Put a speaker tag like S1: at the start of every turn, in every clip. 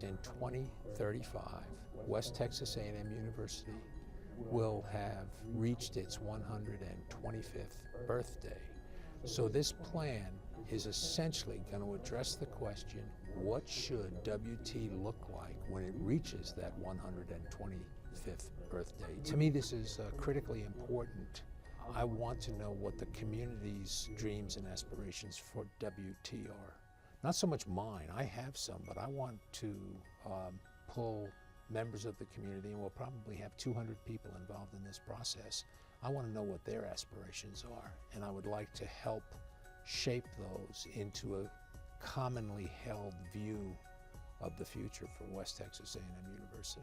S1: In 2035, West Texas A&M University will have reached its 125th birthday. So this plan is essentially going to address the question, what should WT look like when it reaches that 125th birthday? To me, this is critically important. I want to know what the community's dreams and aspirations for WT are. Not so much mine, I have some, but I want to pull members of the community, and we'll probably have 200 people involved in this process. I want to know what their aspirations are, and I would like to help shape those into a commonly held view of the future for West Texas A&M University.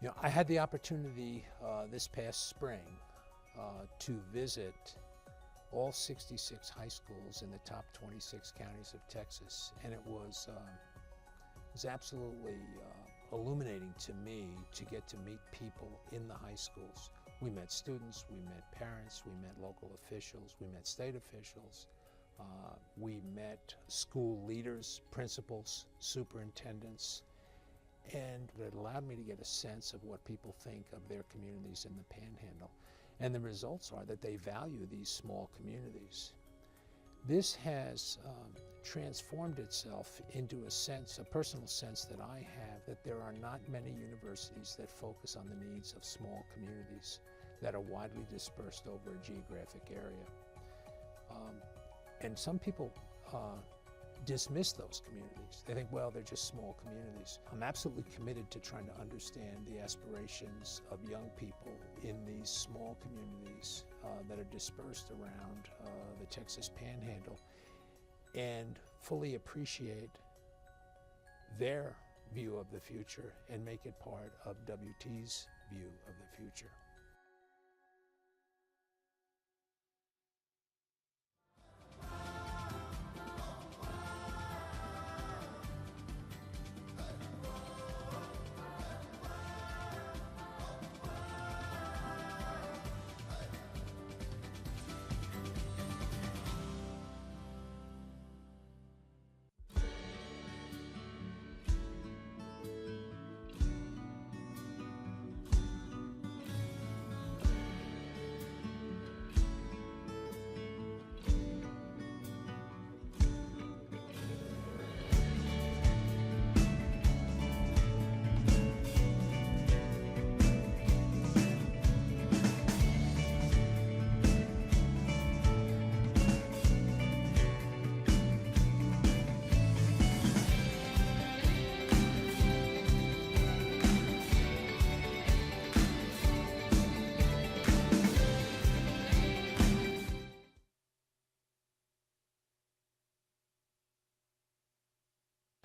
S1: You know, I had the opportunity this past spring to visit all 66 high schools in the top 26 counties of Texas, and it was absolutely illuminating to me to get to meet people in the high schools. We met students, we met parents, we met local officials, we met state officials, we met school leaders, principals, superintendents, and it allowed me to get a sense of what people think of their communities in the Panhandle. And the results are that they value these small communities. This has transformed itself into a personal sense that I have, that there are not many universities that focus on the needs of small communities that are widely dispersed over a geographic area. And some people dismiss those communities. They think, well, they're just small communities. I'm absolutely committed to trying to understand the aspirations of young people in these small communities that are dispersed around the Texas Panhandle, and fully appreciate their view of the future and make it part of WT's view of the future.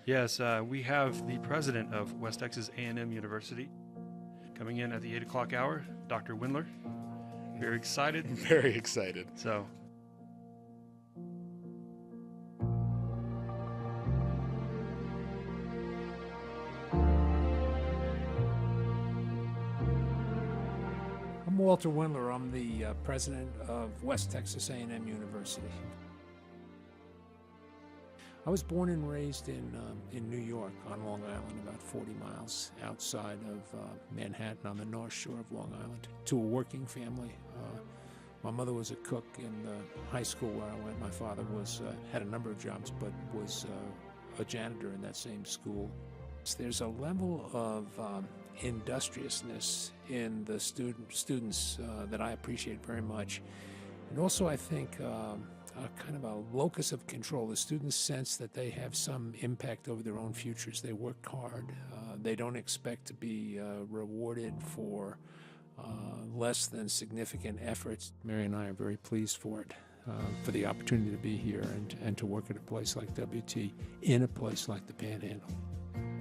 S2: Yes, we have the president of West Texas A&M University coming in at the 8 o'clock hour, Dr. Windler. Very excited.
S3: Very excited.
S2: So.
S1: I'm Walter Wendler. I'm the president of West Texas A&M University. I was born and raised in New York on Long Island, about 40 miles outside of Manhattan on the North Shore of Long Island, to a working family. My mother was a cook in the high school where I went. My father had a number of jobs, but was a janitor in that same school. There's a level of industriousness in the students that I appreciate very much. And also, I think, a kind of a locus of control. The students sense that they have some impact over their own futures. They work hard. They don't expect to be rewarded for less than significant efforts. Mary and I are very pleased for the opportunity to be here and to work at a place like WT, in a place like the Panhandle.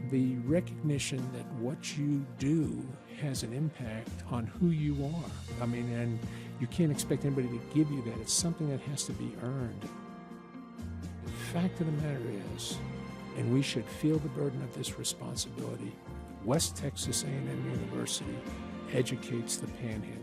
S1: The recognition that what you do has an impact on who you are. I mean, and you can't expect anybody to give you that. It's something that has to be earned. The fact of the matter is, and we should feel the burden of this responsibility, West Texas A&M University educates the Panhandle.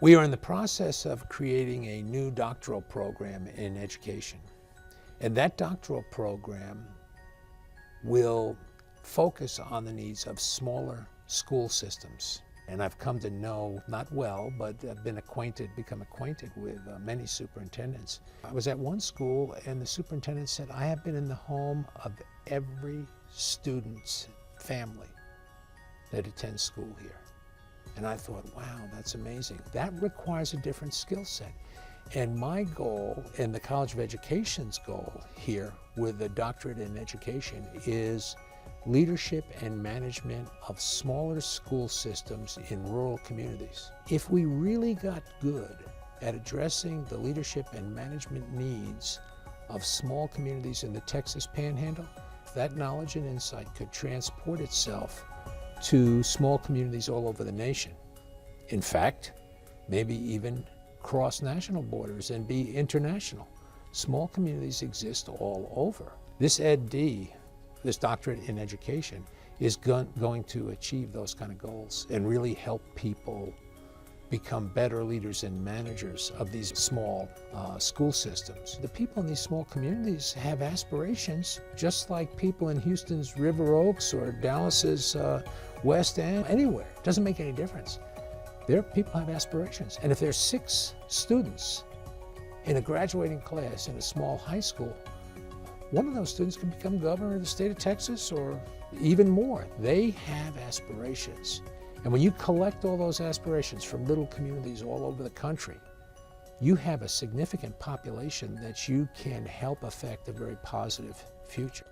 S1: We are in the process of creating a new doctoral program in education. And that doctoral program will focus on the needs of smaller school systems. And I've come to know, not well, but I've become acquainted with many superintendents. I was at one school and the superintendent said, I have been in the home of every student's family that attends school here. And I thought, wow, that's amazing. That requires a different skill set. And my goal, and the College of Education's goal here with the doctorate in education, is leadership and management of smaller school systems in rural communities. If we really got good at addressing the leadership and management needs of small communities in the Texas Panhandle, that knowledge and insight could transport itself to small communities all over the nation. In fact, maybe even cross national borders and be international. Small communities exist all over. This Ed.D., this doctorate in education, is going to achieve those kind of goals and really help people become better leaders and managers of these small school systems. The people in these small communities have aspirations, just like people in Houston's River Oaks or Dallas's West End, anywhere. It doesn't make any difference. People have aspirations. And if there's 6 students in a graduating class in a small high school, one of those students can become governor of the state of Texas or even more. They have aspirations. And when you collect all those aspirations from little communities all over the country, you have a significant population that you can help affect a very positive future.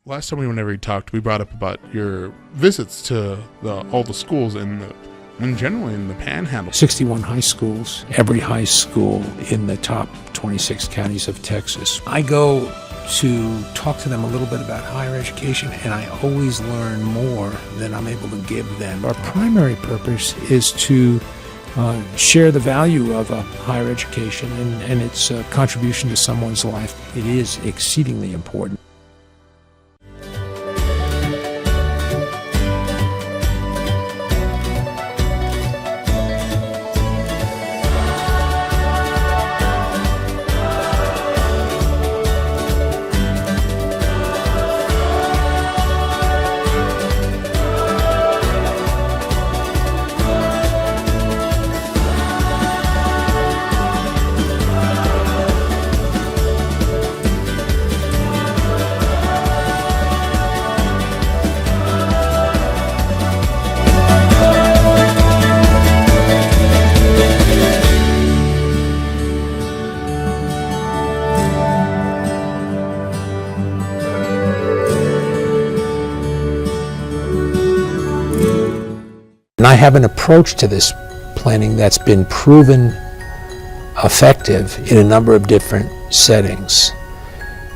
S3: Last time whenever we talked, we brought up about your visits to all the schools and generally in the Panhandle.
S1: 61 high schools, every high school in the top 26 counties of Texas. I go to talk to them a little bit about higher education, and I always learn more than I'm able to give them. Our primary purpose is to share the value of a higher education and its contribution to someone's life. It is exceedingly important. And I have an approach to this planning that's been proven effective in a number of different settings.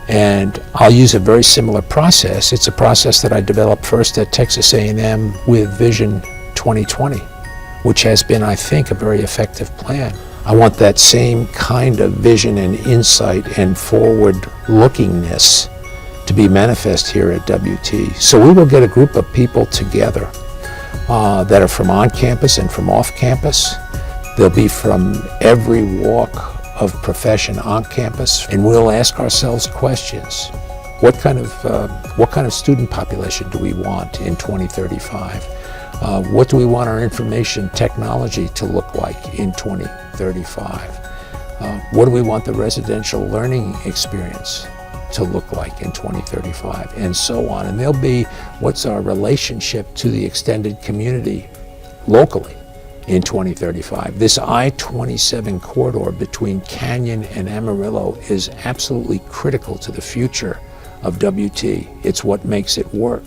S1: And I'll use a very similar process. It's a process that I developed first at Texas A&M with Vision 2020, which has been, I think, a very effective plan. I want that same kind of vision and insight and forward-lookingness to be manifest here at WT. So we will get a group of people together that are from on campus and from off campus. They'll be from every walk of profession on campus, and we'll ask ourselves questions. What kind of student population do we want in 2035? What do we want our information technology to look like in 2035? What do we want the residential learning experience to look like in 2035, and so on. And there'll be what's our relationship to the extended community locally in 2035. This I-27 corridor between Canyon and Amarillo is absolutely critical to the future of WT. It's what makes it work.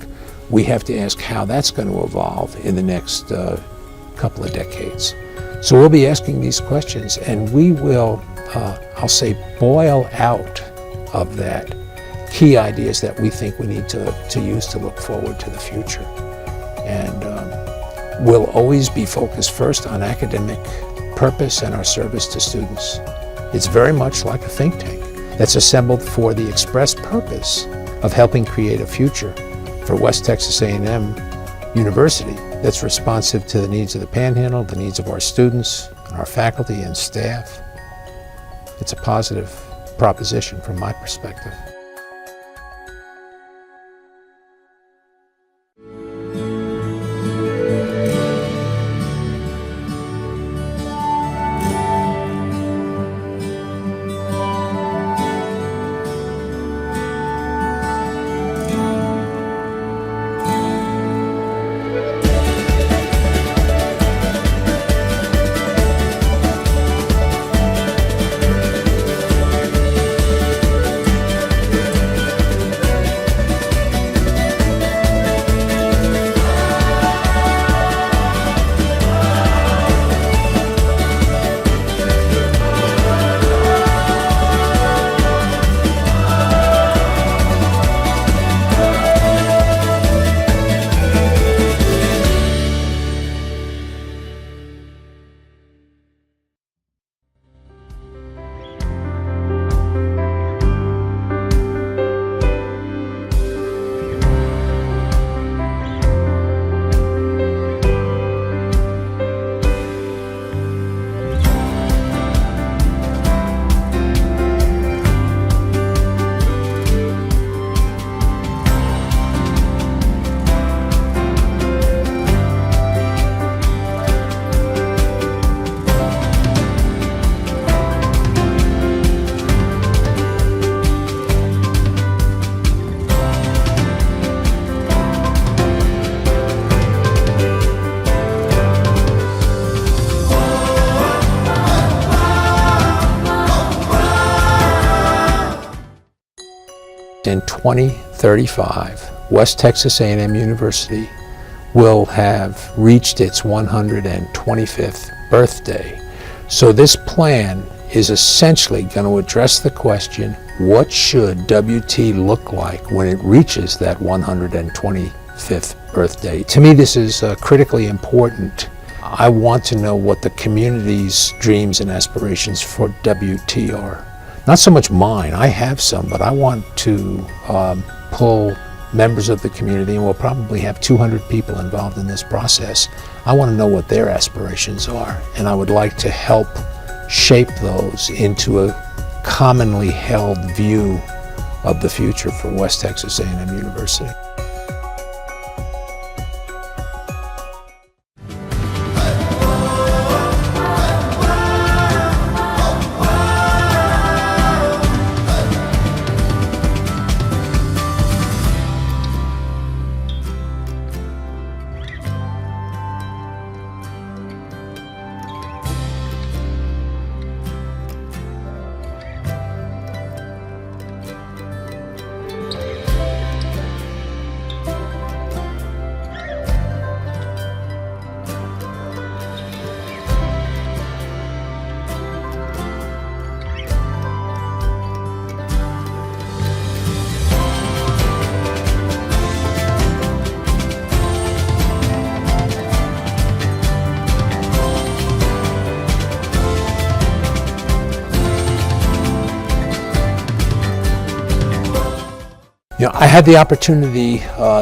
S1: We have to ask how that's going to evolve in the next couple of decades. So we'll be asking these questions, and we will, I'll say, boil out of that key ideas that we think we need to use to look forward to the future. And we'll always be focused first on academic purpose and our service to students. It's very much like a think tank that's assembled for the express purpose of helping create a future for West Texas A&M University that's responsive to the needs of the Panhandle, the needs of our students, and our faculty and staff. It's a positive proposition from my perspective. In 2035, West Texas A&M University will have reached its 125th birthday. So this plan is essentially going to address the question, what should WT look like when it reaches that 125th birthday? To me, this is critically important. I want to know what the community's dreams and aspirations for WT are. Not so much mine, I have some, but I want to pull members of the community, and we'll probably have 200 people involved in this process. I want to know what their aspirations are, and I would like to help shape those into a commonly held view of the future for West Texas A&M University. I had the opportunity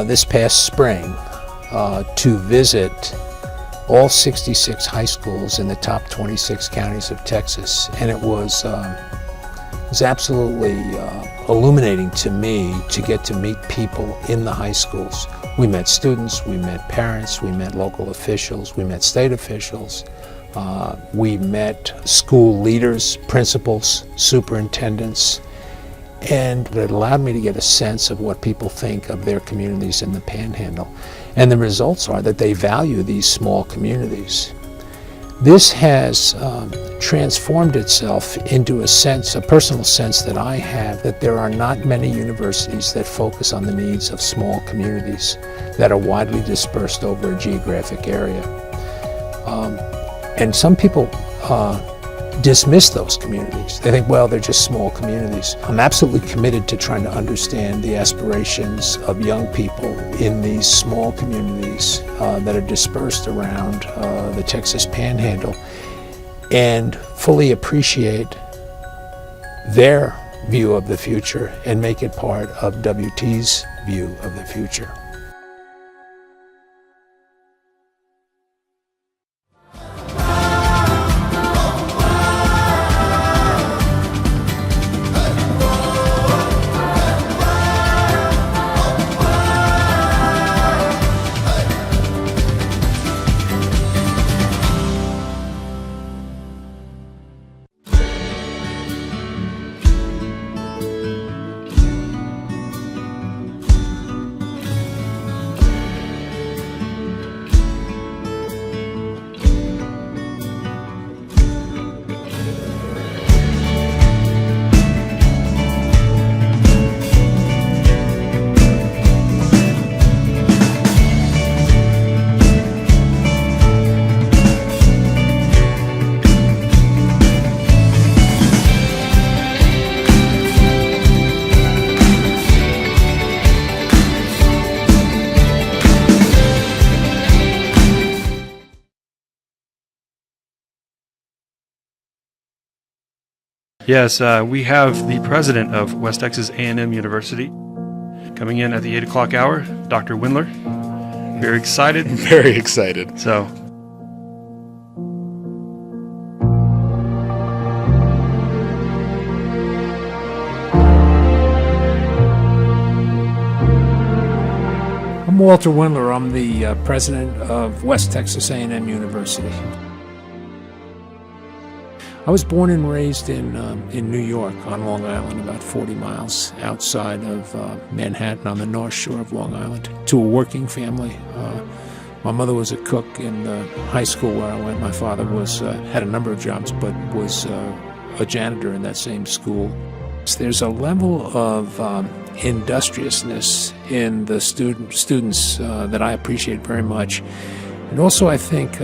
S1: this past spring to visit all 66 high schools in the top 26 counties of Texas, and it was absolutely illuminating to me to get to meet people in the high schools. We met students, we met parents, we met local officials, we met state officials, we met school leaders, principals, superintendents, and it allowed me to get a sense of what people think of their communities in the Panhandle. And the results are that they value these small communities. This has transformed itself into a personal sense that I have, that there are not many universities that focus on the needs of small communities that are widely dispersed over a geographic area. And some people dismiss those communities. They think, well, they're just small communities. I'm absolutely committed to trying to understand the aspirations of young people in these small communities that are dispersed around the Texas Panhandle, and fully appreciate their view of the future and make it part of WT's view of the future.
S2: Yes, we have the president of West Texas A&M University coming in at the 8 o'clock hour, Dr. Windler. Very excited.
S3: Very excited.
S2: So,
S1: I'm Walter Wendler. I'm the president of West Texas A&M University. I was born and raised in New York on Long Island, about 40 miles outside of Manhattan on the North Shore of Long Island, to a working family. My mother was a cook in the high school where I went. My father had a number of jobs, but was a janitor in that same school. There's a level of industriousness in the students that I appreciate very much. And also, I think,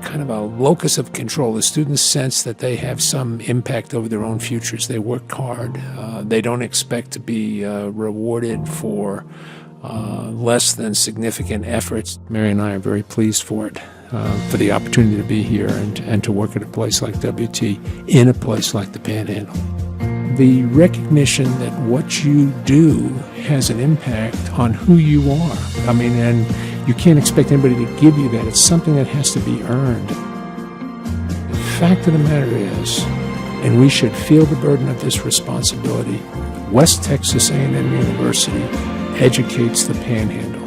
S1: kind of a locus of control. The students sense that they have some impact over their own futures. They work hard. They don't expect to be rewarded for less than significant efforts. Mary and I are very pleased for it, for the opportunity to be here and to work at a place like WT, in a place like the Panhandle. The recognition that what you do has an impact on who you are. I mean, and you can't expect anybody to give you that. It's something that has to be earned. The fact of the matter is, and we should feel the burden of this responsibility, West Texas A&M University educates the Panhandle.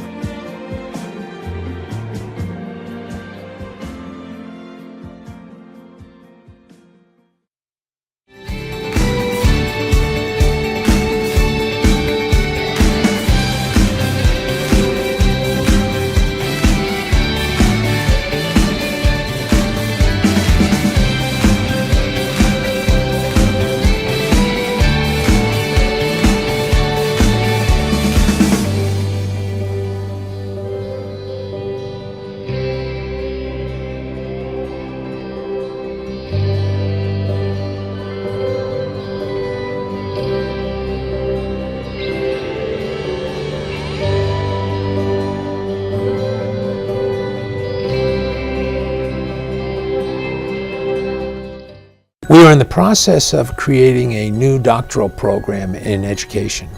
S1: We are in the process of creating a new doctoral program in education.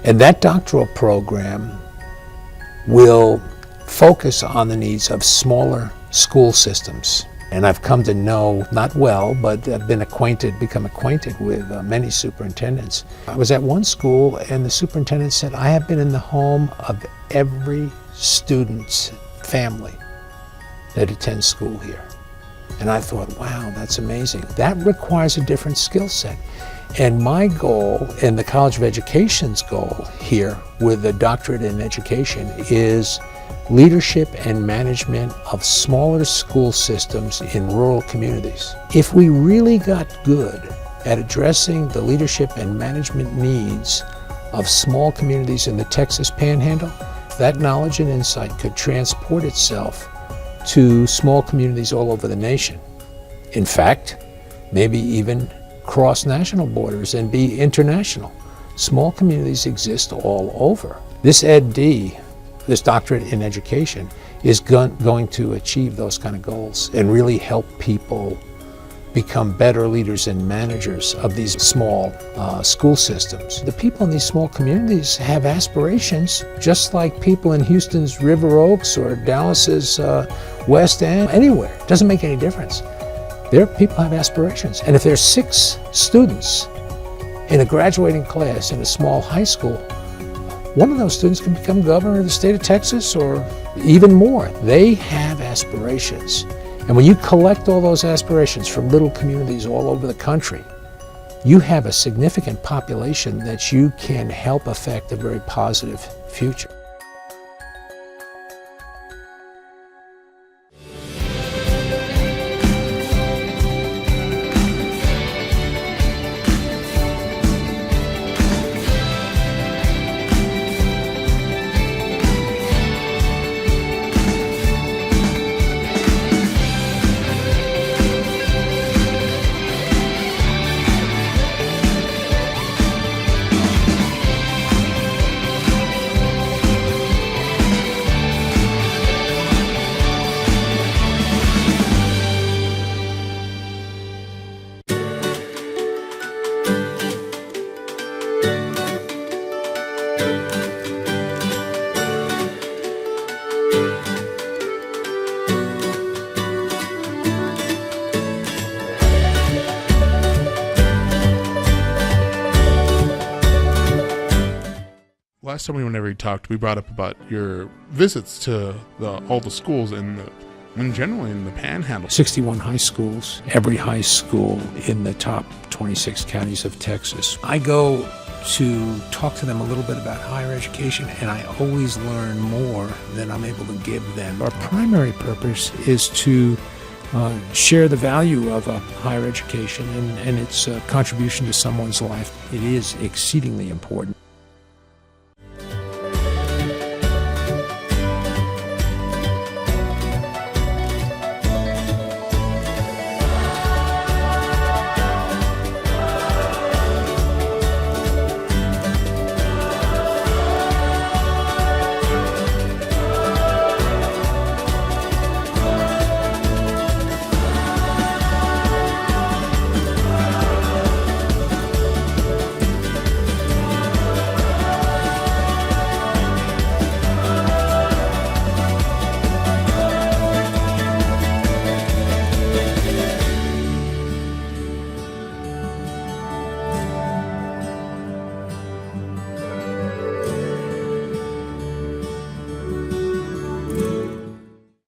S1: And that doctoral program will focus on the needs of smaller school systems. And I've come to know, not well, but I've become acquainted with many superintendents. I was at one school and the superintendent said, I have been in the home of every student's family that attends school here. And I thought, wow, that's amazing. That requires a different skill set. And my goal, and the College of Education's goal here with a doctorate in education, is leadership and management of smaller school systems in rural communities. If we really got good at addressing the leadership and management needs of small communities in the Texas Panhandle, that knowledge and insight could transport itself to small communities all over the nation. In fact, maybe even cross national borders and be international. Small communities exist all over. This Ed.D., this doctorate in education, is going to achieve those kind of goals and really help people become better leaders and managers of these small school systems. The people in these small communities have aspirations, just like people in Houston's River Oaks or Dallas's West End, anywhere. It doesn't make any difference. Their people have aspirations. And if there's 6 students in a graduating class in a small high school, one of those students can become governor of the state of Texas or even more. They have aspirations. And when you collect all those aspirations from little communities all over the country, you have a significant population that you can help affect a very positive future.
S3: Last time whenever we talked, we brought up about your visits to all the schools and generally in the Panhandle.
S1: 61 high schools, every high school in the top 26 counties of Texas. I go to talk to them a little bit about higher education, and I always learn more than I'm able to give them. Our primary purpose is to share the value of a higher education and its contribution to someone's life. It is exceedingly important.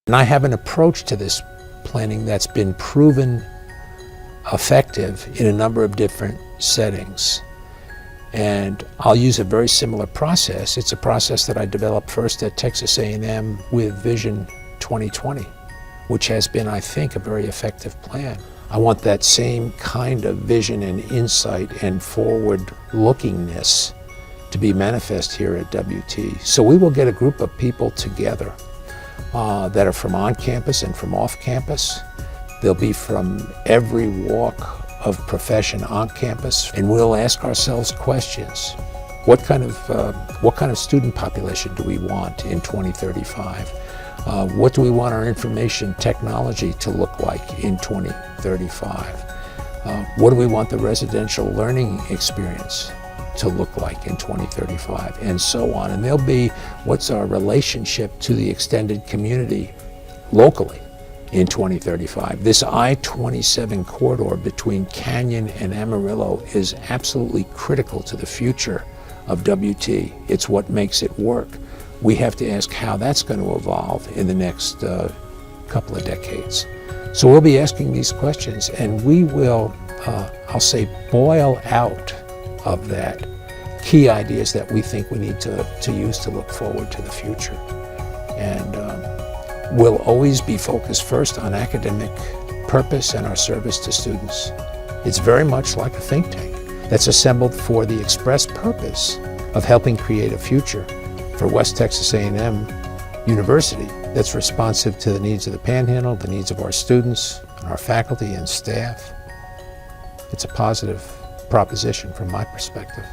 S1: And I have an approach to this planning that's been proven effective in a number of different settings. And I'll use a very similar process. It's a process that I developed first at Texas A&M with Vision 2020, which has been, I think, a very effective plan. I want that same kind of vision and insight and forward-lookingness to be manifest here at WT. So we will get a group of people together that are from on campus and from off campus. They'll be from every walk of profession on campus, and we'll ask ourselves questions. What kind of student population do we want in 2035? What do we want our information technology to look like in 2035? What do we want the residential learning experience to look like in 2035, and so on. And there'll be what's our relationship to the extended community locally in 2035. This I-27 corridor between Canyon and Amarillo is absolutely critical to the future of WT. It's what makes it work. We have to ask how that's going to evolve in the next couple of decades. So we'll be asking these questions, and we will, I'll say, boil out of that key ideas that we think we need to use to look forward to the future. And we'll always be focused first on academic purpose and our service to students. It's very much like a think tank that's assembled for the express purpose of helping create a future for West Texas A&M University that's responsive to the needs of the Panhandle, the needs of our students, and our faculty and staff. It's a positive proposition from my perspective.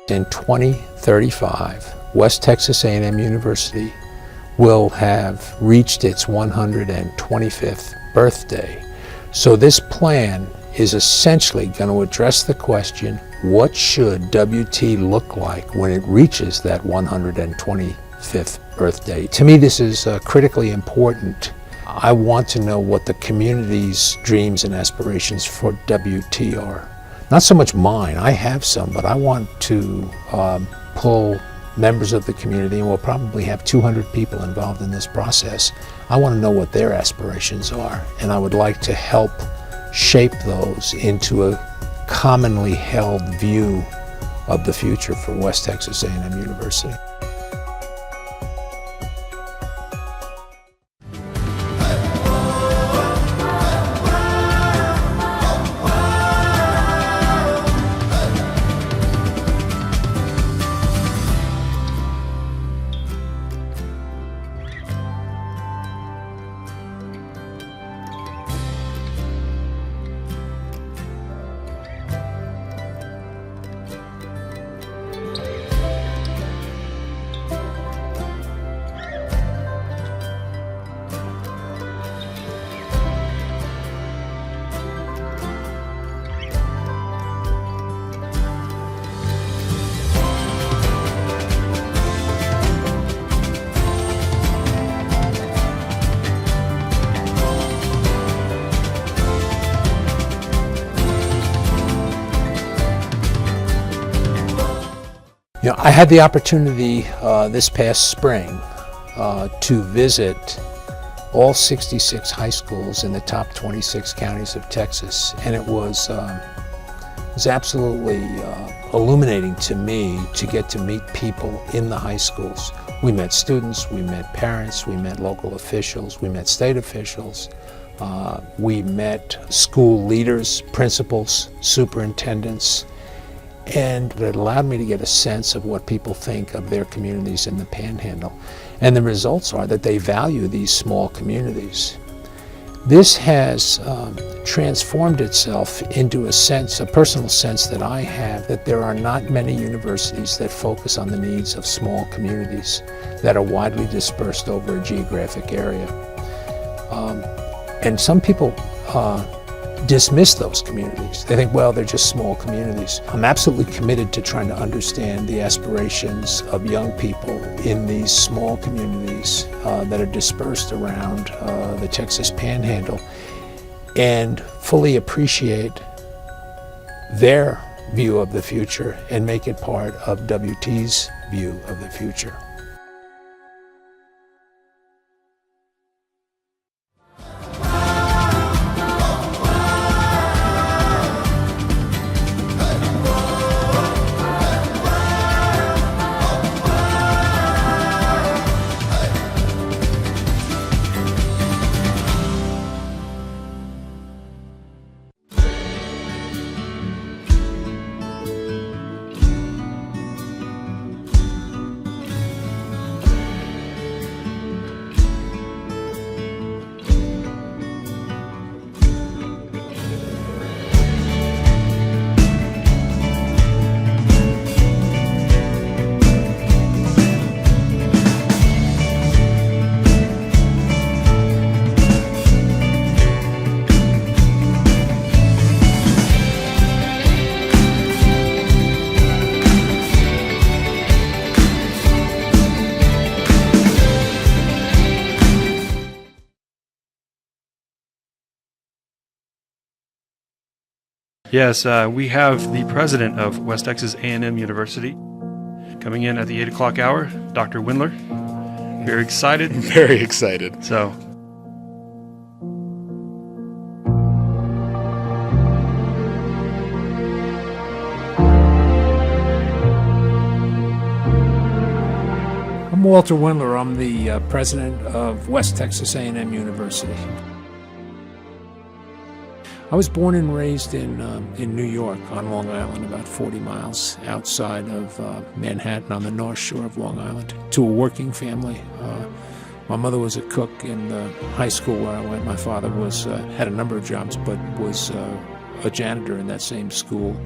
S1: In 2035, West Texas A&M University will have reached its 125th birthday. So this plan is essentially going to address the question, what should WT look like when it reaches that 125th birthday? To me, this is critically important. I want to know what the community's dreams and aspirations for WT are. Not so much mine, I have some, but I want to pull members of the community, and we'll probably have 200 people involved in this process. I want to know what their aspirations are, and I would like to help shape those into a commonly held view of the future for West Texas A&M University. You know, I had the opportunity this past spring to visit all 66 high schools in the top 26 counties of Texas, and it was absolutely illuminating to me to get to meet people in the high schools. We met students, we met parents, we met local officials, we met state officials, we met school leaders, principals, superintendents, And it allowed me to get a sense of what people think of their communities in the Panhandle. And the results are that they value these small communities. This has transformed itself into a personal sense that I have, that there are not many universities that focus on the needs of small communities that are widely dispersed over a geographic area. And some people dismiss those communities. They think, well, they're just small communities. I'm absolutely committed to trying to understand the aspirations of young people in these small communities that are dispersed around the Texas Panhandle, and fully appreciate their view of the future and make it part of WT's view of the future.
S2: Yes, we have the president of West Texas A&M University coming in at the 8 o'clock hour, Dr. Windler. Very excited.
S3: Very excited.
S2: So,
S1: I'm Walter Windler. I'm the president of West Texas A&M University. I was born and raised in New York on Long Island, about 40 miles outside of Manhattan on the North Shore of Long Island, to a working family. My mother was a cook in the high school where I went. My father had a number of jobs, but was a janitor in that same school.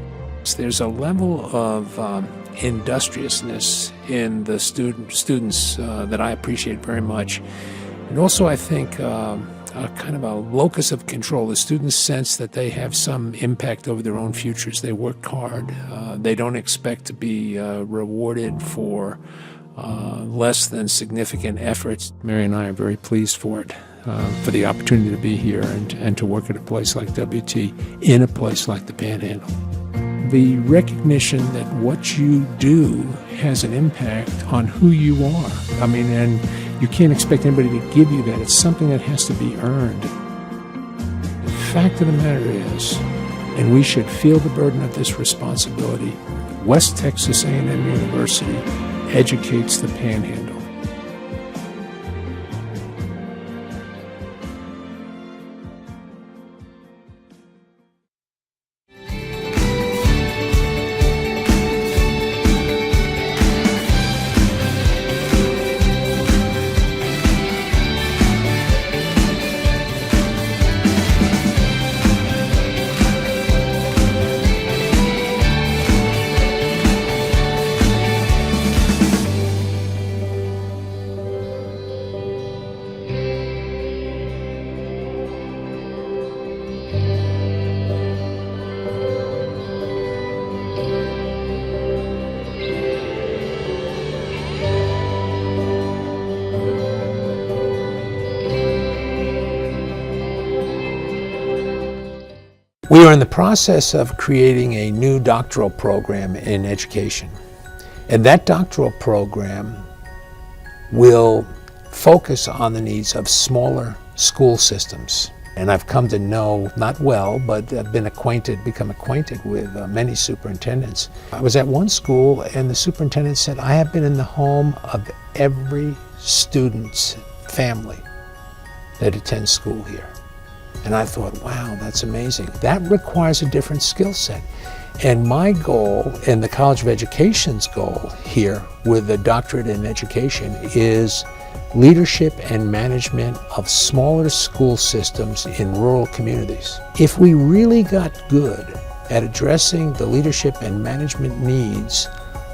S1: There's a level of industriousness in the students that I appreciate very much. And also, I think, a kind of a locus of control. The students sense that they have some impact over their own futures. They work hard. They don't expect to be rewarded for less than significant efforts. Mary and I are very pleased for it, for the opportunity to be here and to work at a place like WT, in a place like the Panhandle. The recognition that what you do has an impact on who you are. I mean, and you can't expect anybody to give you that. It's something that has to be earned. The fact of the matter is, and we should feel the burden of this responsibility, West Texas A&M University educates the Panhandle. We are in the process of creating a new doctoral program in education. And that doctoral program will focus on the needs of smaller school systems. And I've come to know, not well, but I've become acquainted with many superintendents. I was at one school and the superintendent said, I have been in the home of every student's family that attends school here. And I thought, wow, that's amazing. That requires a different skill set. And my goal, and the College of Education's goal here with the doctorate in education, is leadership and management of smaller school systems in rural communities. If we really got good at addressing the leadership and management needs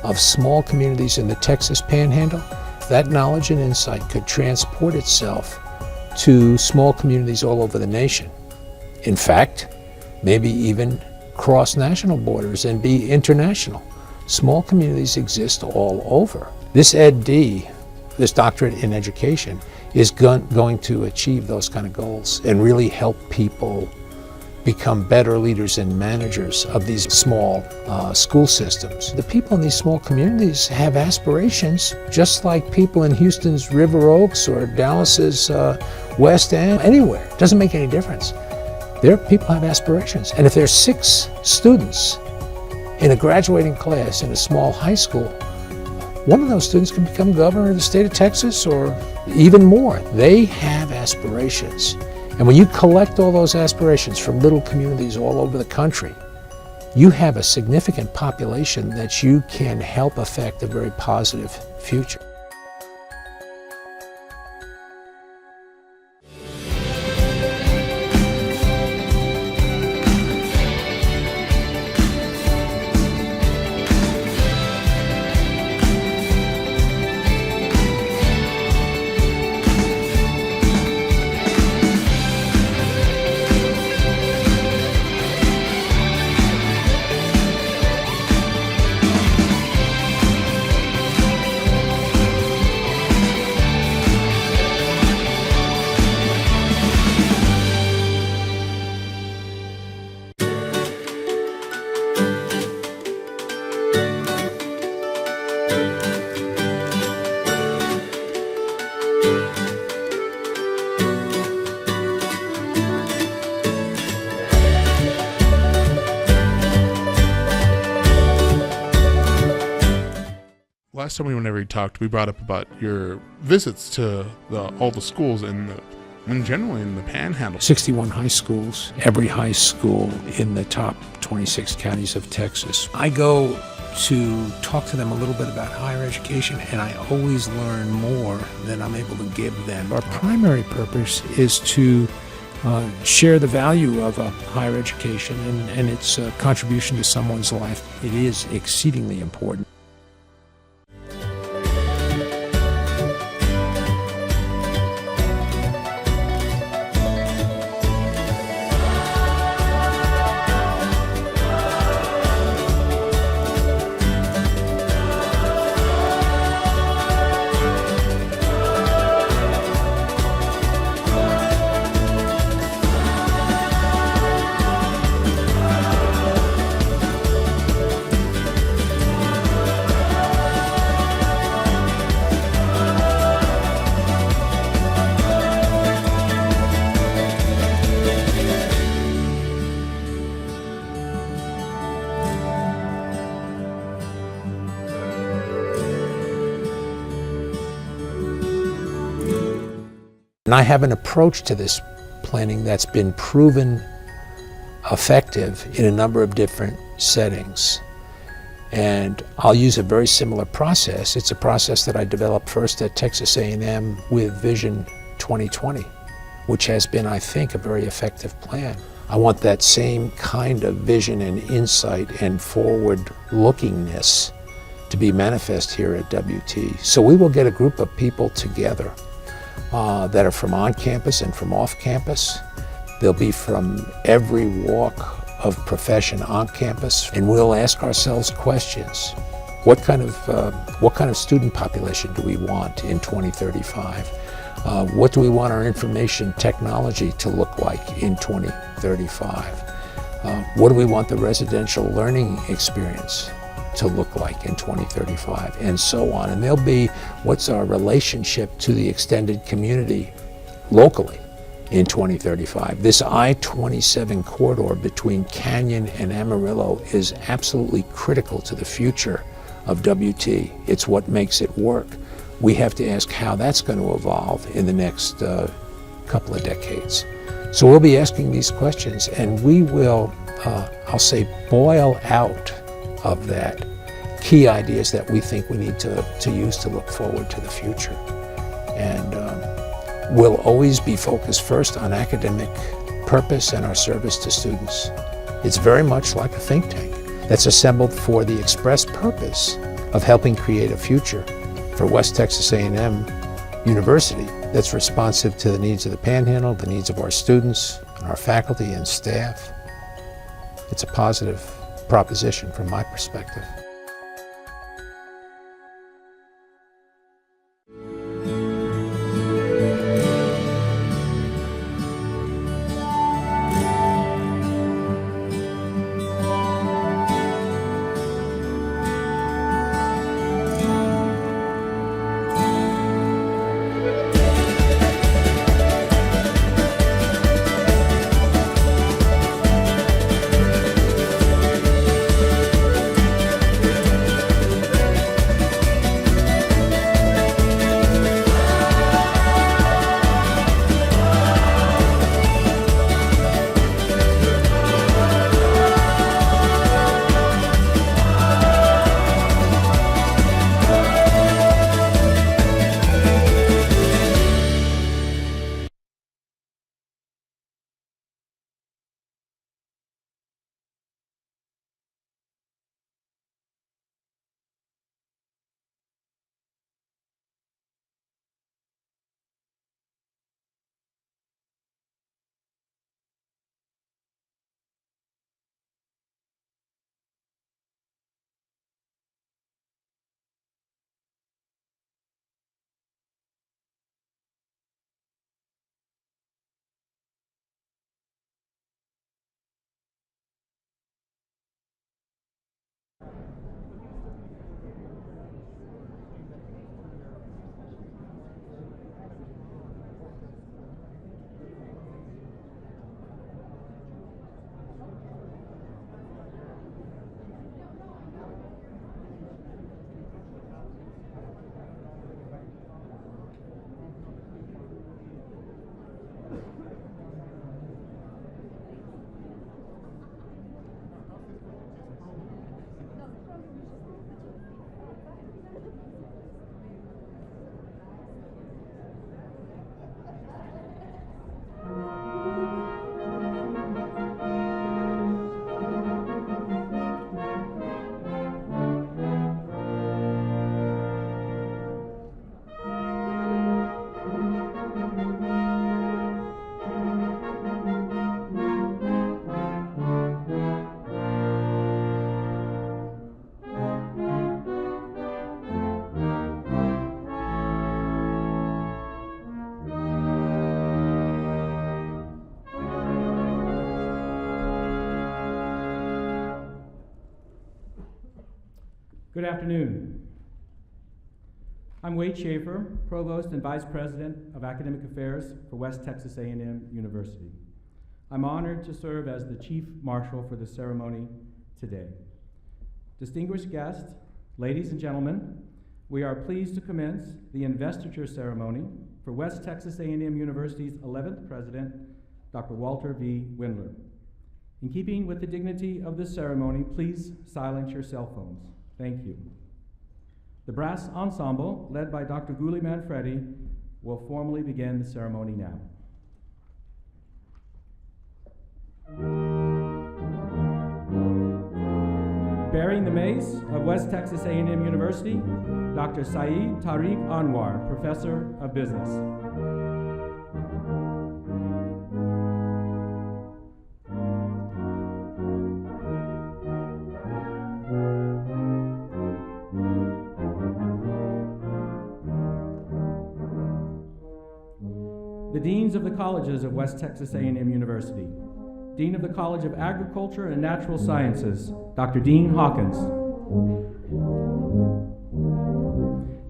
S1: of small communities in the Texas Panhandle, that knowledge and insight could transport itself to small communities all over the nation. In fact, maybe even cross national borders and be international. Small communities exist all over. This Ed.D., this doctorate in education, is going to achieve those kind of goals and really help people become better leaders and managers of these small school systems. The people in these small communities have aspirations, just like people in Houston's River Oaks or Dallas's West End, anywhere. It doesn't make any difference. Their people have aspirations. And if there's 6 students in a graduating class in a small high school, one of those students can become governor of the state of Texas or even more. They have aspirations. And when you collect all those aspirations from little communities all over the country, you have a significant population that you can help affect a very positive future.
S3: Last time whenever we talked, we brought up about your visits to all the schools and generally in the Panhandle.
S1: 61 high schools, every high school in the top 26 counties of Texas. I go to talk to them a little bit about higher education, and I always learn more than I'm able to give them. Our primary purpose is to share the value of higher education and its contribution to someone's life. It is exceedingly important. And I have an approach to this planning that's been proven effective in a number of different settings. And I'll use a very similar process. It's a process that I developed first at Texas A&M with Vision 2020, which has been, I think, a very effective plan. I want that same kind of vision and insight and forward-lookingness to be manifest here at WT. So we will get a group of people together that are from on campus and from off campus. They'll be from every walk of profession on campus, and we'll ask ourselves questions. What kind of student population do we want in 2035? What do we want our information technology to look like in 2035? What do we want the residential learning experience to look like in 2035, and so on. And there'll be what's our relationship to the extended community locally in 2035. This I-27 corridor between Canyon and Amarillo is absolutely critical to the future of WT. It's what makes it work. We have to ask how that's going to evolve in the next couple of decades. So we'll be asking these questions, and we will, I'll say, boil out of that key ideas that we think we need to use to look forward to the future. And we'll always be focused first on academic purpose and our service to students. It's very much like a think tank that's assembled for the express purpose of helping create a future for West Texas A&M University that's responsive to the needs of the Panhandle, the needs of our students, and our faculty and staff. It's a positive proposition from my perspective.
S4: Good afternoon. I'm Wade Schaffer, Provost and Vice President of Academic Affairs for West Texas A&M University. I'm honored to serve as the Chief Marshal for the ceremony today. Distinguished guests, ladies and gentlemen, we are pleased to commence the Investiture Ceremony for West Texas A&M University's 11th President, Dr. Walter V. Windler. In keeping with the dignity of this ceremony, please silence your cell phones. Thank you. The brass ensemble, led by Dr. Guli Manfredi, will formally begin the ceremony now. Bearing the mace of West Texas A&M University, Dr. Saeed Tariq Anwar, Professor of Business. The Deans of the Colleges of West Texas A&M University. Dean of the College of Agriculture and Natural Sciences, Dr. Dean Hawkins.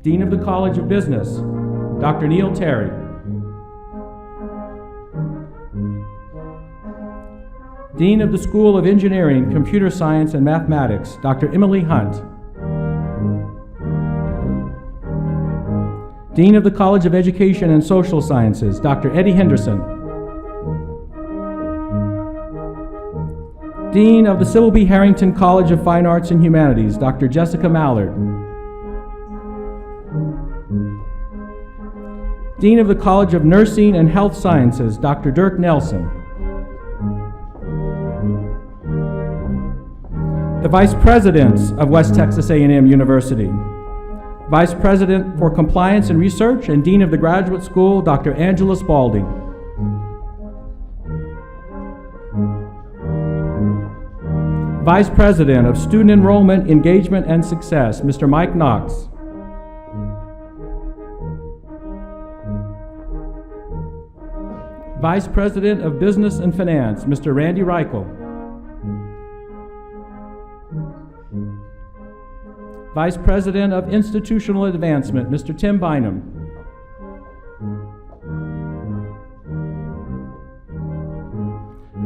S4: Dean of the College of Business, Dr. Neil Terry. Dean of the School of Engineering, Computer Science, and Mathematics, Dr. Emily Hunt. Dean of the College of Education and Social Sciences, Dr. Eddie Henderson. Dean of the Sybil B. Harrington College of Fine Arts and Humanities, Dr. Jessica Mallard. Dean of the College of Nursing and Health Sciences, Dr. Dirk Nelson. The Vice Presidents of West Texas A&M University. Vice President for Compliance and Research and Dean of the Graduate School, Dr. Angela Spalding. Vice President of Student Enrollment, Engagement, and Success, Mr. Mike Knox. Vice President of Business and Finance, Mr. Randy Reichel. Vice President of Institutional Advancement, Mr. Tim Bynum.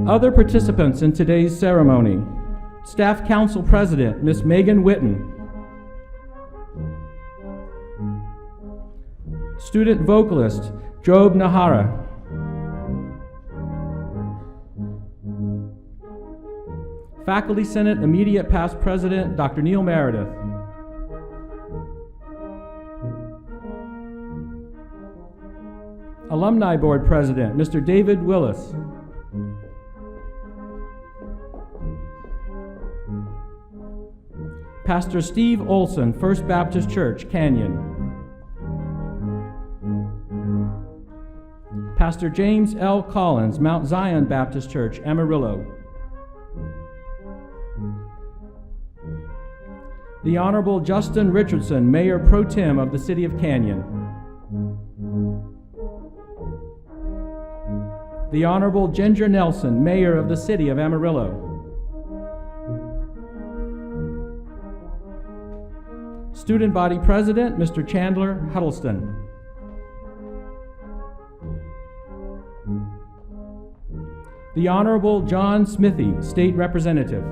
S4: Other participants in today's ceremony: Staff Council President, Ms. Megan Witten. Student vocalist, Job Nahara. Faculty Senate Immediate Past President, Dr. Neil Meredith. Alumni Board President, Mr. David Willis. Pastor Steve Olson, First Baptist Church, Canyon. Pastor James L. Collins, Mount Zion Baptist Church, Amarillo. The Honorable Justin Richardson, Mayor Pro Tem of the City of Canyon. The Honorable Ginger Nelson, Mayor of the City of Amarillo. Student Body President, Mr. Chandler Huddleston. The Honorable John Smithy, State Representative.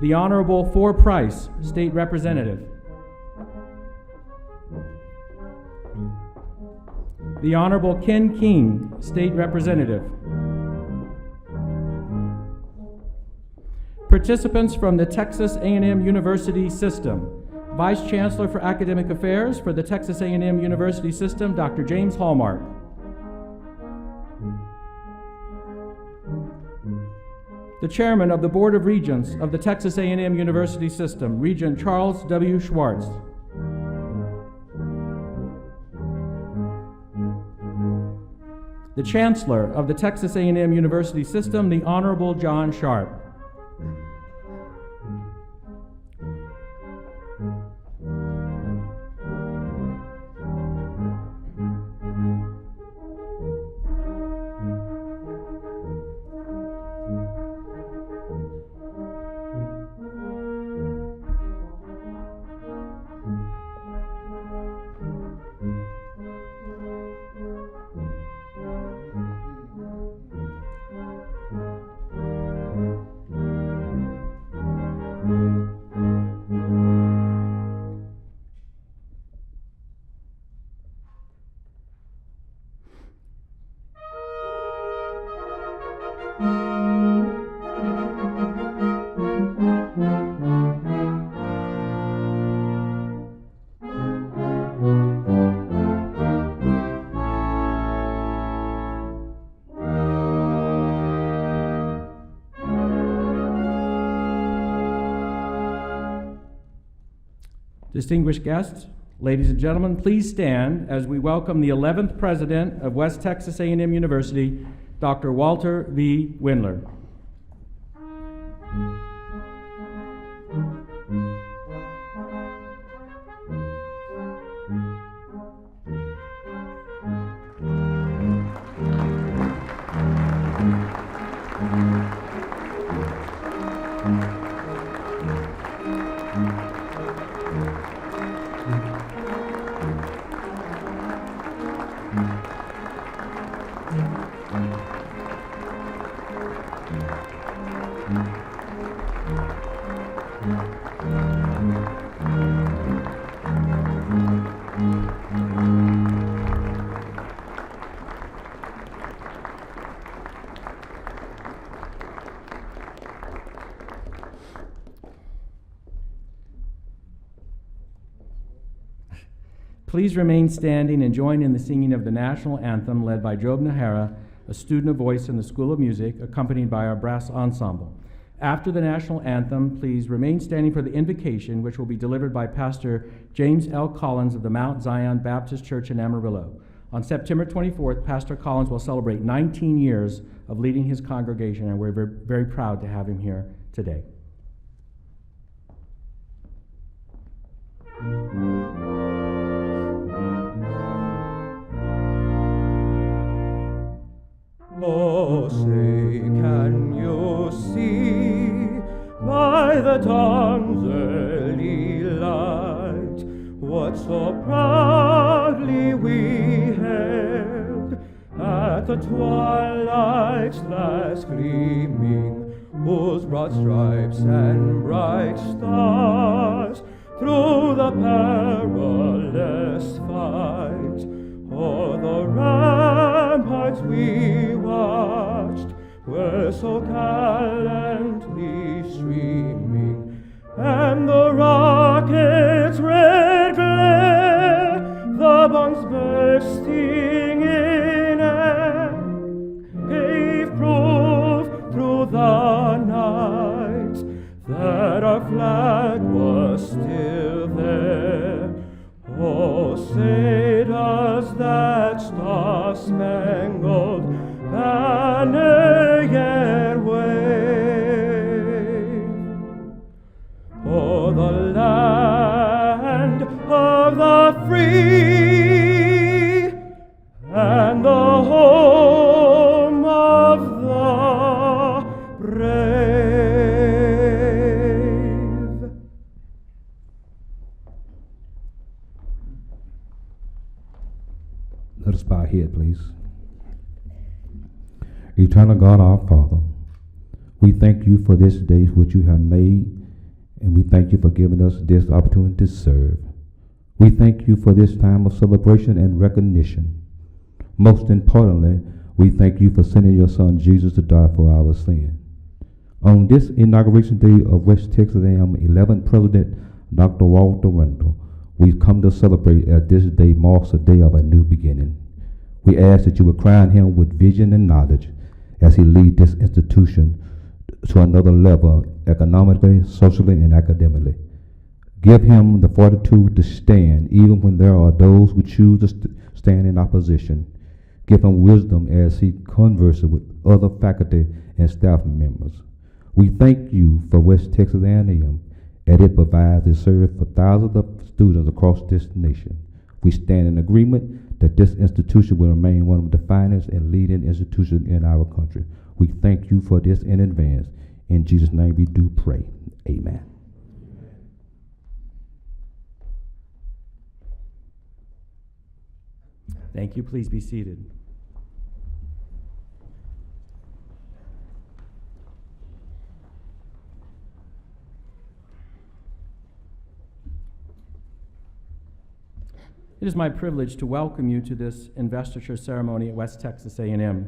S4: The Honorable For Price, State Representative. The Honorable Ken King, State Representative. Participants from the Texas A&M University System. Vice Chancellor for Academic Affairs for the Texas A&M University System, Dr. James Hallmark. The Chairman of the Board of Regents of the Texas A&M University System, Regent Charles W. Schwartz. The Chancellor of the Texas A&M University System, the Honorable John Sharp. Distinguished guests, ladies and gentlemen, please stand as we welcome the 11th President of West Texas A&M University, Dr. Walter V. Windler. Please remain standing and join in the singing of the national anthem led by Job Nahara, a student of voice in the School of Music, accompanied by our brass ensemble. After the national anthem, please remain standing for the invocation, which will be delivered by Pastor James L. Collins of the Mount Zion Baptist Church in Amarillo. On September 24th, Pastor Collins will celebrate 19 years of leading his congregation, and we're very proud to have him here today.
S5: Oh, say, can you see by the dawn's early light what so proudly we hailed at the twilight's last gleaming, whose broad stripes and bright stars through the perilous fight o'er the ramparts we watched were so gallantly streaming, and the rocket's red glare, the bombs bursting in air, gave proof through the night that our flag was still there. Oh, say does that star-spangled banner yet wave? Oh, the land of the free and the home of the brave.
S6: Let us bow our head, please. Eternal God, our Father, we thank you for this day which you have made, and we thank you for giving us this opportunity to serve. We thank you for this time of celebration and recognition. Most importantly, we thank you for sending your Son Jesus to die for our sin. On this inauguration day of West Texas A&M 11th President Dr. Walter Wendler, we come to celebrate as this day marks a day of a new beginning. We ask that you would crown him with vision and knowledge as he leads this institution to another level economically, socially, and academically. Give him the fortitude to stand even when there are those who choose to stand in opposition. Give him wisdom as he converses with other faculty and staff members. We thank you for West Texas A&M, as it provides a service for thousands of students across this nation. We stand in agreement that this institution will remain one of the finest and leading institutions in our country. We thank you for this in advance. In Jesus' name we do pray. Amen.
S4: Thank you. Please be seated. It is my privilege to welcome you to this investiture ceremony at West Texas A&M.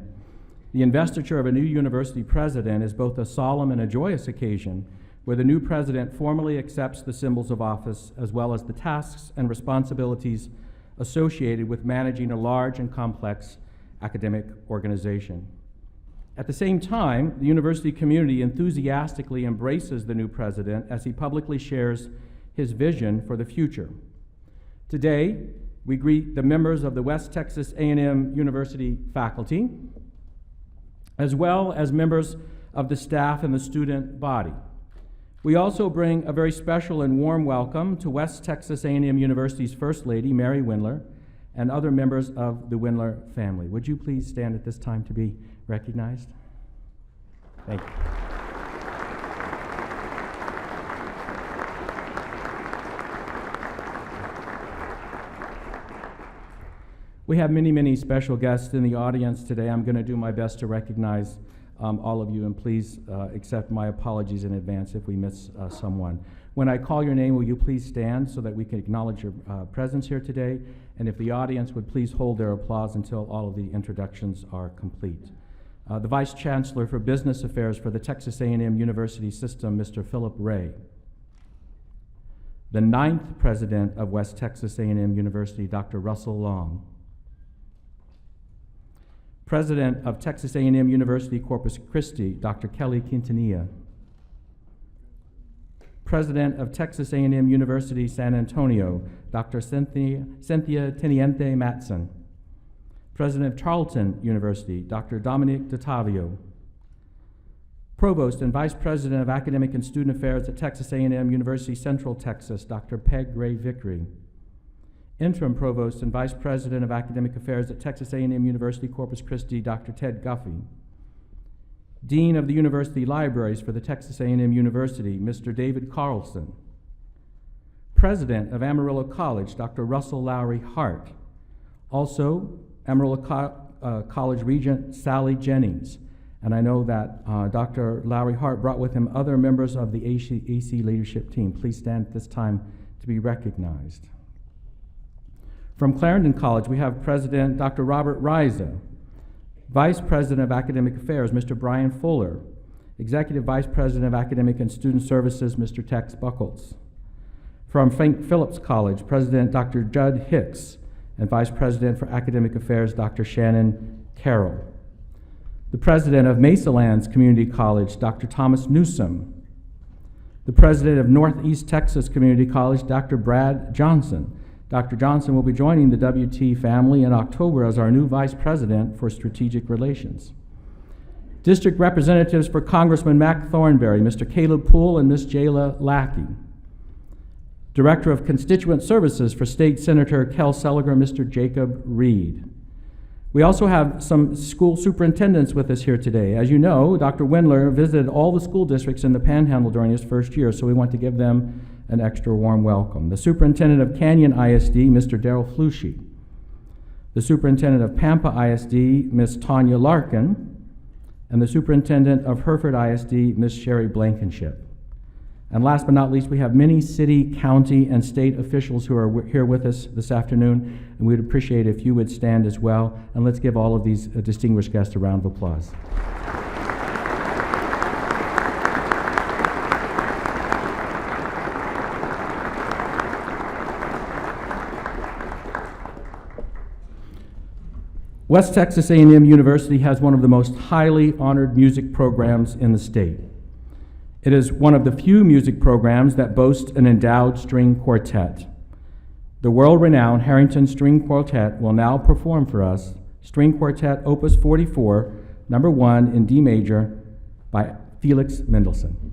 S4: The investiture of a new university president is both a solemn and a joyous occasion where the new president formally accepts the symbols of office as well as the tasks and responsibilities associated with managing a large and complex academic organization. At the same time, the university community enthusiastically embraces the new president as he publicly shares his vision for the future. Today, we greet the members of the West Texas A&M University faculty, as well as members of the staff and the student body. We also bring a very special and warm welcome to West Texas A&M University's First Lady, Mary Windler, and other members of the Windler family. Would you please stand at this time to be recognized? Thank you. We have many, many special guests in the audience today. I'm going to do my best to recognize all of you, and please accept my apologies in advance if we miss someone. When I call your name, will you please stand so that we can acknowledge your presence here today? And if the audience would please hold their applause until all of the introductions are complete. The Vice Chancellor for Business Affairs for the Texas A&M University System, Mr. Philip Ray. The 9th President of West Texas A&M University, Dr. Russell Long. President of Texas A&M University Corpus Christi, Dr. Kelley Quintanilla. President of Texas A&M University San Antonio, Dr. Cynthia Teniente Matson. President of Charlton University, Dr. Dominic DeTavio. Provost and Vice President of Academic and Student Affairs at Texas A&M University Central Texas, Dr. Peg Gray Vickery. Interim Provost and Vice President of Academic Affairs at Texas A&M University Corpus Christi, Dr. Ted Guffey. Dean of the University Libraries for the Texas A&M University, Mr. David Carlson. President of Amarillo College, Dr. Russell Lowry Hart. Also, Amarillo College Regent Sally Jennings. And I know that Dr. Lowry Hart brought with him other members of the AC leadership team. Please stand at this time to be recognized. From Clarendon College, we have President Dr. Robert Riza, Vice President of Academic Affairs, Mr. Brian Fuller, Executive Vice President of Academic and Student Services, Mr. Tex Buckles. From Frank Phillips College, President Dr. Judd Hicks, and Vice President for Academic Affairs, Dr. Shannon Carroll. The President of Mesalands Community College, Dr. Thomas Newsom. The President of Northeast Texas Community College, Dr. Brad Johnson. Dr. Johnson will be joining the WT family in October as our new Vice President for Strategic Relations. District Representatives for Congressman Mac Thornberry, Mr. Caleb Poole and Ms. Jayla Lackey. Director of Constituent Services for State Senator Kel Seliger, Mr. Jacob Reed. We also have some school superintendents with us here today. As you know, Dr. Windler visited all the school districts in the Panhandle during his first year, so we want to give them an extra warm welcome. The Superintendent of Canyon ISD, Mr. Darrell Flushy. The Superintendent of Pampa ISD, Ms. Tanya Larkin. And the Superintendent of Hereford ISD, Ms. Sherry Blankenship. And last but not least, we have many city, county, and state officials who are here with us this afternoon, and we'd appreciate if you would stand as well. And let's give all of these distinguished guests a round of applause. West Texas A&M University has one of the most highly honored music programs in the state. It is one of the few music programs that boast an endowed string quartet. The world-renowned Harrington String Quartet will now perform for us String Quartet Opus 44, number 1 in D major by Felix Mendelssohn.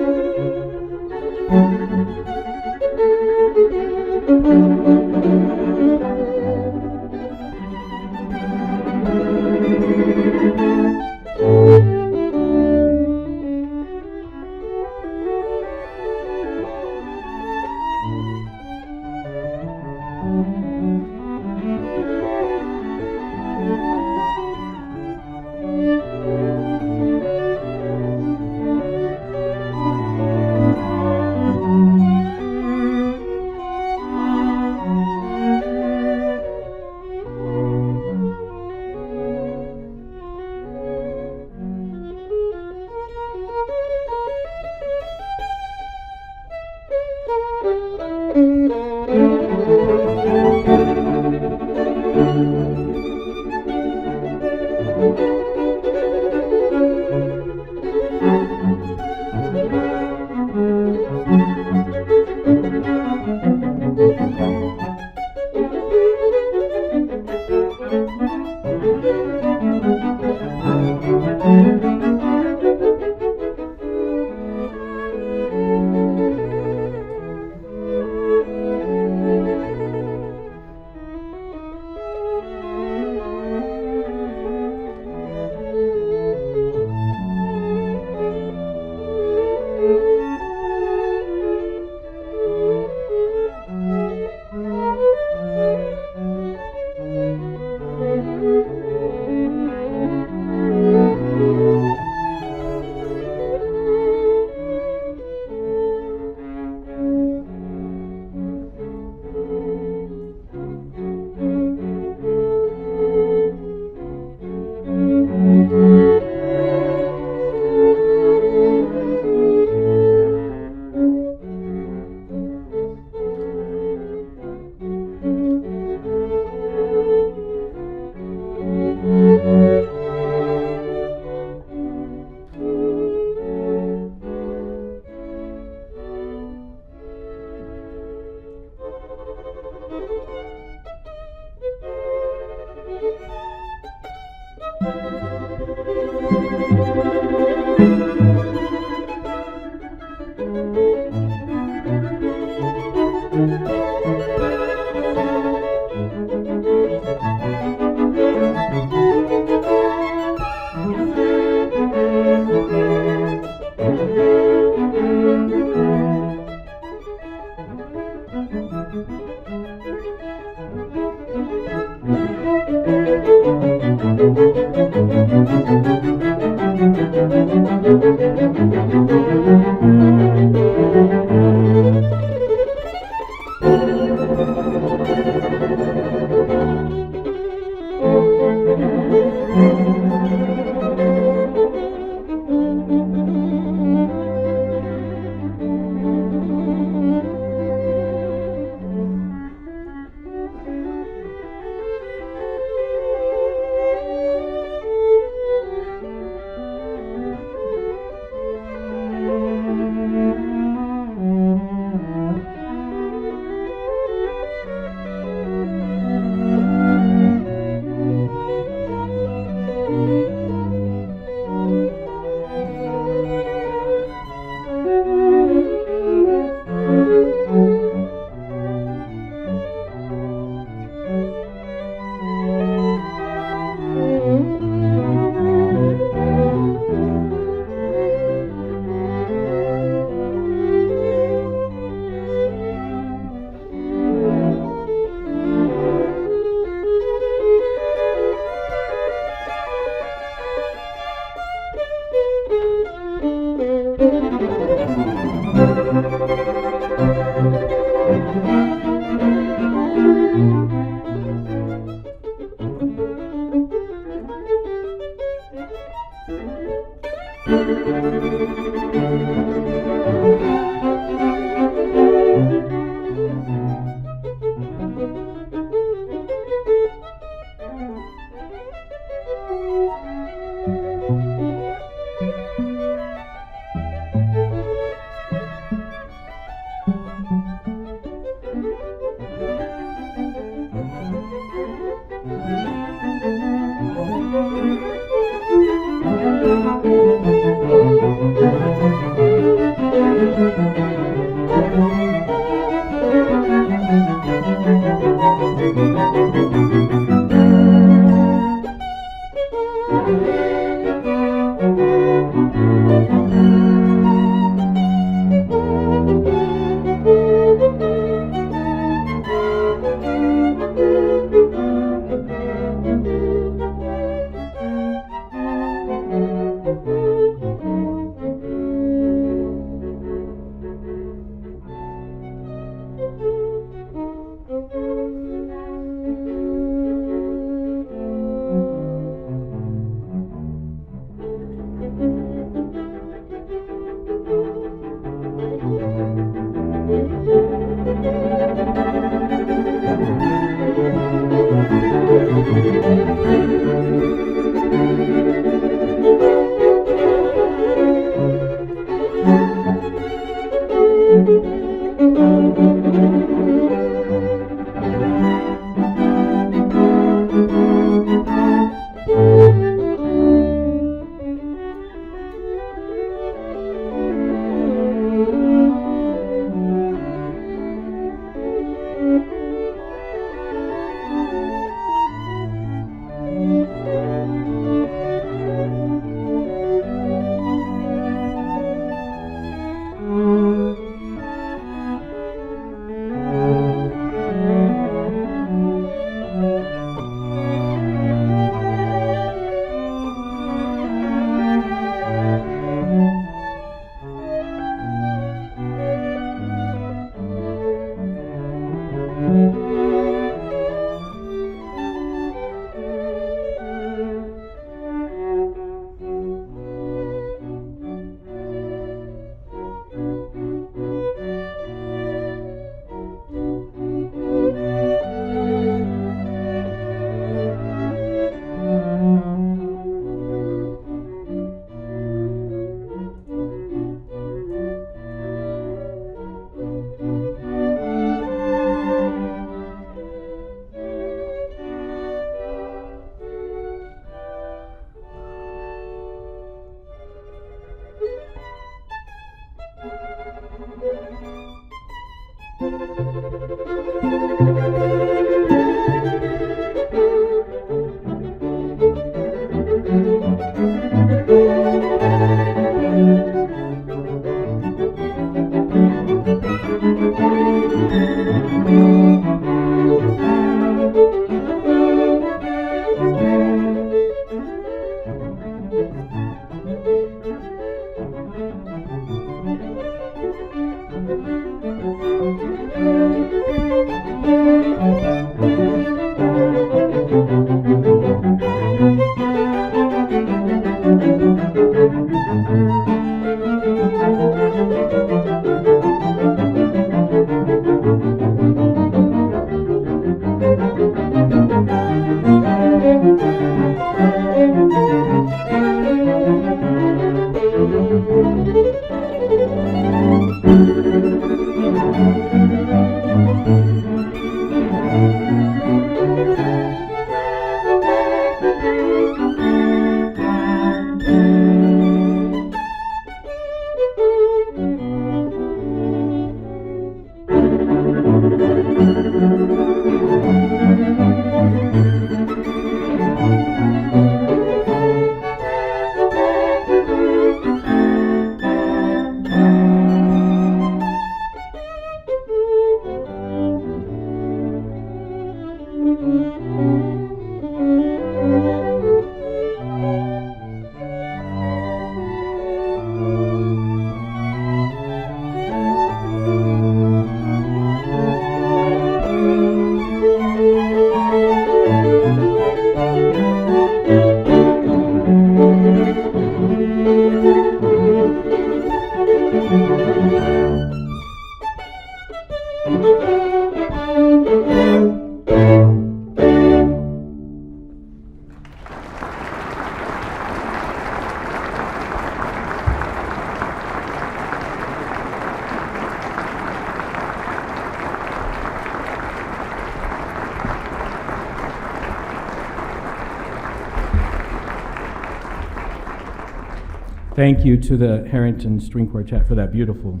S4: Thank you to the Harrington String Quartet for that beautiful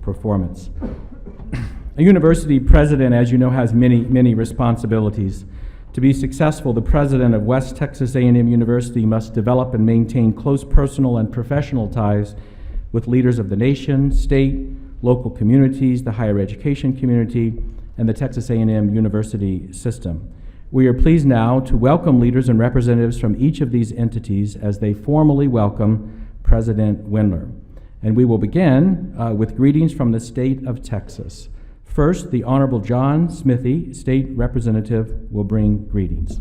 S4: performance. A university president, as you know, has many responsibilities. To be successful, the president of West Texas A&M University must develop and maintain close personal and professional ties with leaders of the nation, state, local communities, the higher education community, and the Texas A&M University system. We are pleased now to welcome leaders and representatives from each of these entities as they formally welcome President Windler. And we will begin with greetings from the state of Texas. First, the Honorable John Smithy, State Representative, will bring greetings.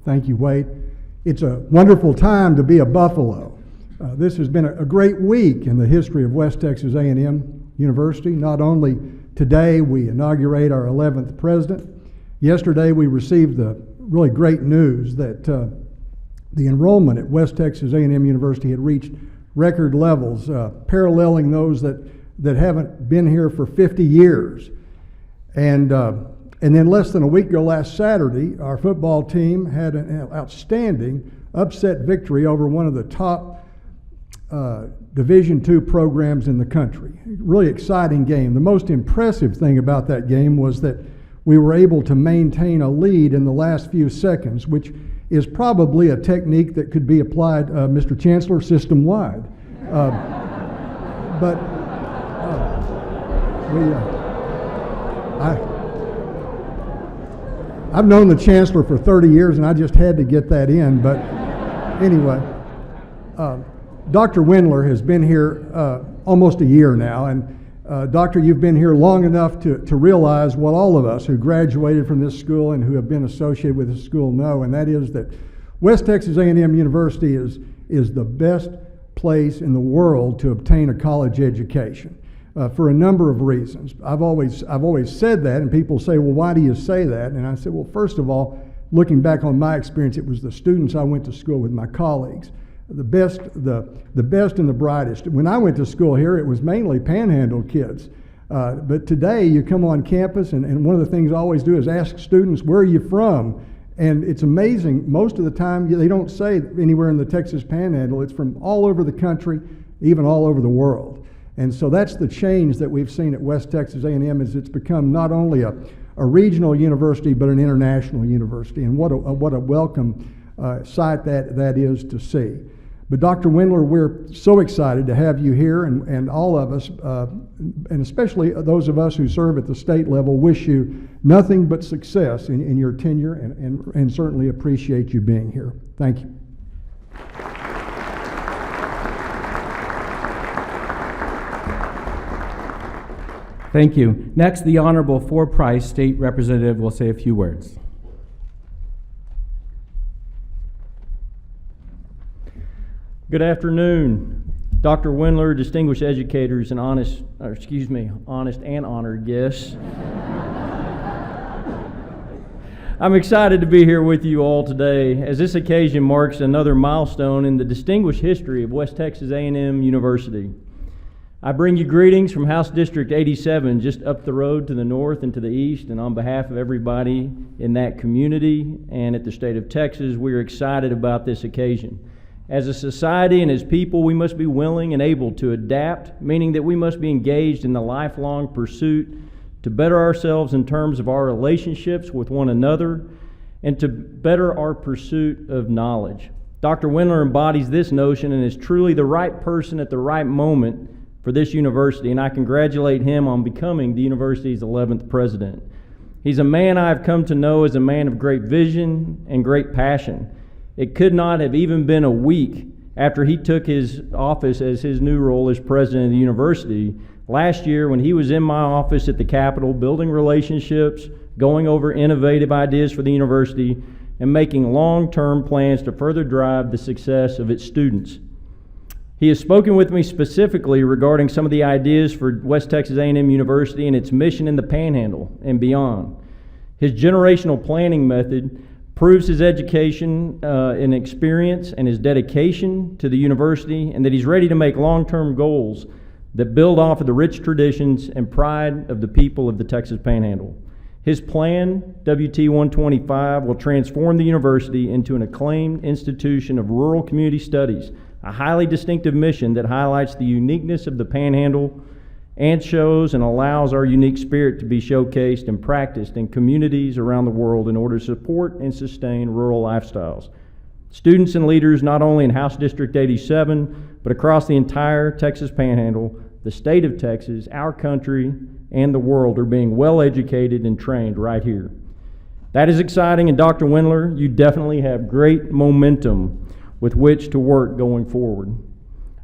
S7: Thank you, Wade. It's a wonderful time to be a Buffalo. This has been a great week in the history of West Texas A&M University. Not only today we inaugurate our 11th president, yesterday we received the really great news that the enrollment at West Texas A&M University had reached record levels, paralleling those that haven't been here for 50 years. And then less than a week ago, last Saturday, our football team had an outstanding upset victory over one of the top Division II programs in the country. Really exciting game. The most impressive thing about that game was that we were able to maintain a lead in the last few seconds, which is probably a technique that could be applied, Mr. Chancellor, system-wide. I've known the Chancellor for 30 years, and I just had to get that in. But anyway, Dr. Windler has been here almost a year now, and Doctor, you've been here long enough to realize what all of us who graduated from this school and who have been associated with this school know, and that is that West Texas A&M University is the best place in the world to obtain a college education for a number of reasons. I've always said that, and people say, well, why do you say that? And I said, well, first of all, looking back on my experience, it was the students I went to school with, my colleagues. The best and the brightest. When I went to school here, it was mainly panhandle kids. But today, you come on campus, and one of the things I always do is ask students, where are you from? And it's amazing, most of the time, they don't say anywhere in the Texas Panhandle. It's from all over the country, even all over the world. And so that's the change that we've seen at West Texas A&M, is it's become not only a regional university, but an international university. And what a welcome sight that is to see. But Dr. Windler, we're so excited to have you here, and all of us, and especially those of us who serve at the state level, wish you nothing but success in your tenure, and certainly appreciate you being here. Thank you.
S4: Thank you. Next, the Honorable Four Price State Representative will say a few words.
S5: Good afternoon, Dr. Windler, distinguished educators, and honest and honored guests. I'm excited to be here with you all today, as this occasion marks another milestone in the distinguished history of West Texas A&M University. I bring you greetings from House District 87, just up the road to the north and to the east, and on behalf of everybody in that community and at the state of Texas, we are excited about this occasion. As a society and as people, we must be willing and able to adapt, meaning that we must be engaged in the lifelong pursuit to better ourselves in terms of our relationships with one another and to better our pursuit of knowledge. Dr. Windler embodies this notion and is truly the right person at the right moment for this university, and I congratulate him on becoming the university's 11th president. He's a man I have come to know as a man of great vision and great passion. It could not have even been a week after he took his office as his new role as president of the university last year when he was in my office at the Capitol building relationships, going over innovative ideas for the university, and making long-term plans to further drive the success of its students. He has spoken with me specifically regarding some of the ideas for West Texas A&M University and its mission in the Panhandle and beyond. His generational planning method proves his education and experience and his dedication to the university, and that he's ready to make long-term goals that build off of the rich traditions and pride of the people of the Texas Panhandle. His plan, WT 125, will transform the university into an acclaimed institution of rural community studies, a highly distinctive mission that highlights the uniqueness of the Panhandle and shows and allows our unique spirit to be showcased and practiced in communities around the world in order to support and sustain rural lifestyles. Students and leaders not only in House District 87, but across the entire Texas Panhandle, the state of Texas, our country, and the world are being well educated and trained right here. That is exciting, and Dr. Windler, you definitely have great momentum with which to work going forward.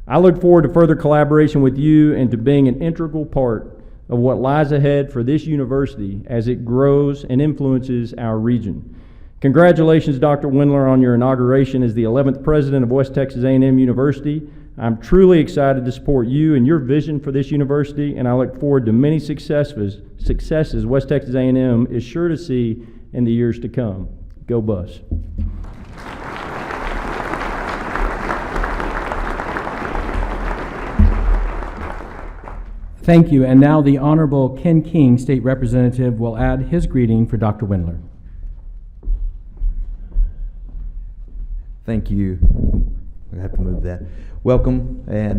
S5: I look forward to further collaboration with you and to being an integral part of what lies ahead for this university as it grows and influences our region. Congratulations, Dr. Windler, on your inauguration as the 11th president of West Texas A&M University. I'm truly excited to support you and your vision for this university, and I look forward to many successes West Texas A&M is sure to see in the years to come. Go Bus.
S4: Thank you, and now the Honorable Ken King, State Representative, will add his greeting for Dr. Windler.
S8: Thank you. I have to move that. Welcome, and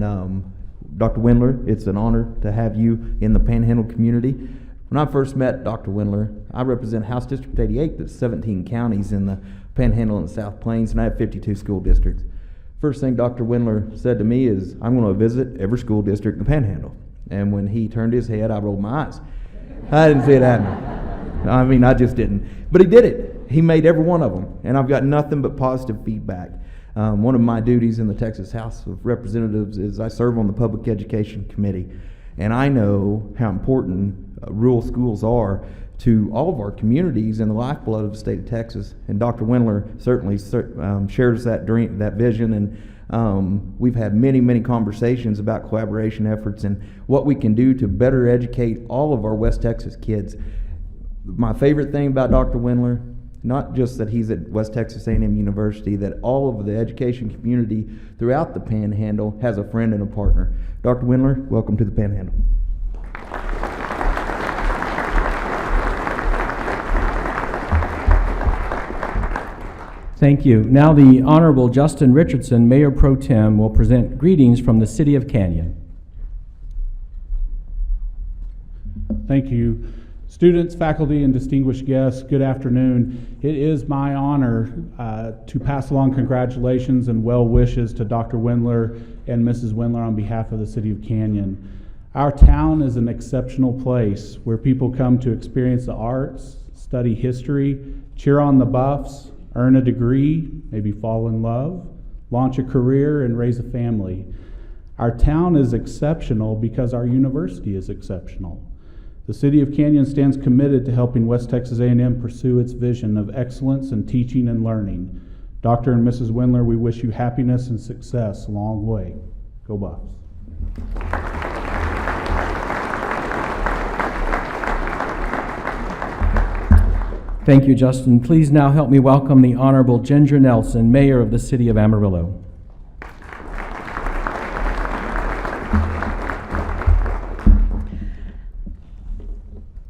S8: Dr. Windler, it's an honor to have you in the Panhandle community. When I first met Dr. Windler, I represent House District 88, that's 17 counties in the Panhandle and the South Plains, and I have 52 school districts. First thing Dr. Windler said to me is, I'm going to visit every school district in the Panhandle. And when he turned his head, I rolled my eyes. I didn't see it happening. I mean, I just didn't. But he did it. He made every one of them. And I've got nothing but positive feedback. One of my duties in the Texas House of Representatives is I serve on the Public Education Committee. And I know how important rural schools are to all of our communities and the lifeblood of the state of Texas. And Dr. Windler certainly shares that vision, and we've had many conversations about collaboration efforts and what we can do to better educate all of our West Texas kids. My favorite thing about Dr. Windler, not just that he's at West Texas A&M University, that all of the education community throughout the Panhandle has a friend and a partner. Dr. Windler, welcome to the Panhandle.
S4: Thank you. Now the Honorable Justin Richardson, Mayor Pro Tem, will present greetings from the City of Canyon.
S9: Thank you. Students, faculty, and distinguished guests, good afternoon. It is my honor to pass along congratulations and well wishes to Dr. Windler and Mrs. Windler on behalf of the City of Canyon. Our town is an exceptional place where people come to experience the arts, study history, cheer on the Buffs, earn a degree, maybe fall in love, launch a career, and raise a family. Our town is exceptional because our university is exceptional. The City of Canyon stands committed to helping West Texas A&M pursue its vision of excellence in teaching and learning. Dr. and Mrs. Windler, we wish you happiness and success along the way. Go Buffs.
S4: Thank you, Justin. Please now help me welcome the Honorable Ginger Nelson, Mayor of the City of Amarillo.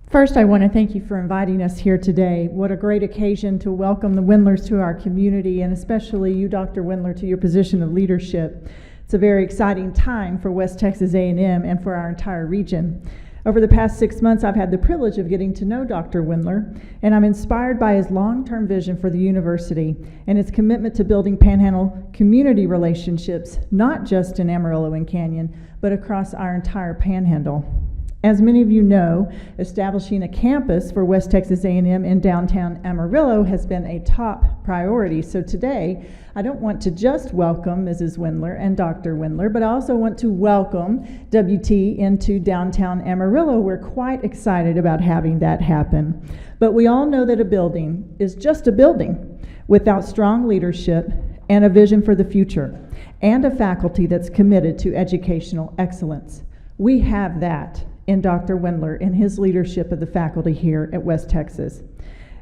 S10: First, I want to thank you for inviting us here today. What a great occasion to welcome the Windlers to our community, and especially you, Dr. Windler, to your position of leadership. It's a very exciting time for West Texas A&M and for our entire region. Over the past 6 months, I've had the privilege of getting to know Dr. Windler, and I'm inspired by his long-term vision for the university and his commitment to building Panhandle community relationships, not just in Amarillo and Canyon, but across our entire Panhandle. As many of you know, establishing a campus for West Texas A&M in downtown Amarillo has been a top priority. So today, I don't want to just welcome Mrs. Windler and Dr. Windler, but I also want to welcome WT into downtown Amarillo. We're quite excited about having that happen. But we all know that a building is just a building without strong leadership and a vision for the future, and a faculty that's committed to educational excellence. We have that in Dr. Windler and his leadership of the faculty here at West Texas.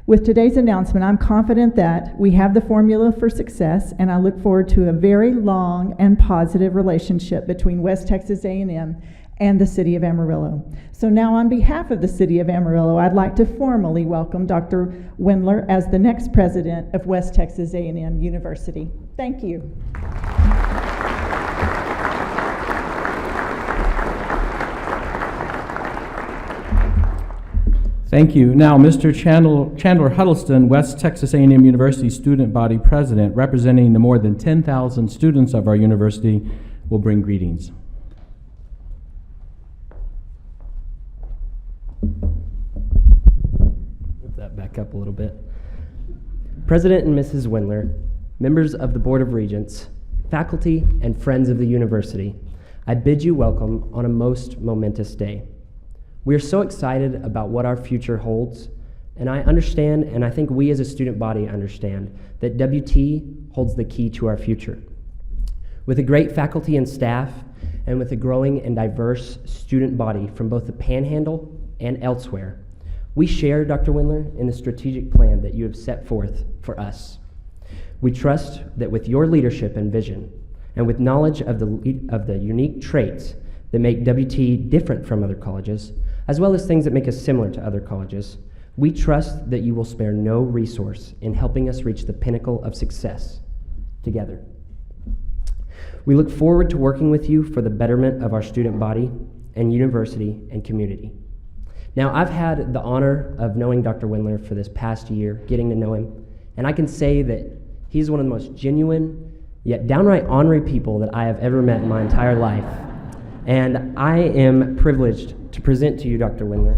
S10: With today's announcement, I'm confident that we have the formula for success, and I look forward to a very long and positive relationship between West Texas A&M and the City of Amarillo. So now, on behalf of the City of Amarillo, I'd like to formally welcome Dr. Windler as the next president of West Texas A&M University. Thank you.
S4: Thank you. Now, Mr. Chandler Huddleston, West Texas A&M University Student Body President, representing the more than 10,000 students of our university, will bring greetings.
S11: Move that back up a little bit. President and Mrs. Windler, members of the Board of Regents, faculty, and friends of the university, I bid you welcome on a most momentous day. We are so excited about what our future holds, and I understand, and I think we as a student body understand, that WT holds the key to our future. With a great faculty and staff, and with a growing and diverse student body from both the Panhandle and elsewhere, we share, Dr. Windler, in the strategic plan that you have set forth for us. We trust that with your leadership and vision, and with knowledge of the unique traits that make WT different from other colleges, as well as things that make us similar to other colleges, we trust that you will spare no resource in helping us reach the pinnacle of success together. We look forward to working with you for the betterment of our student body and university and community. Now, I've had the honor of knowing Dr. Windler for this past year, getting to know him, and I can say that he's one of the most genuine, yet downright ornery people that I have ever met in my entire life. And I am privileged to present to you, Dr. Windler,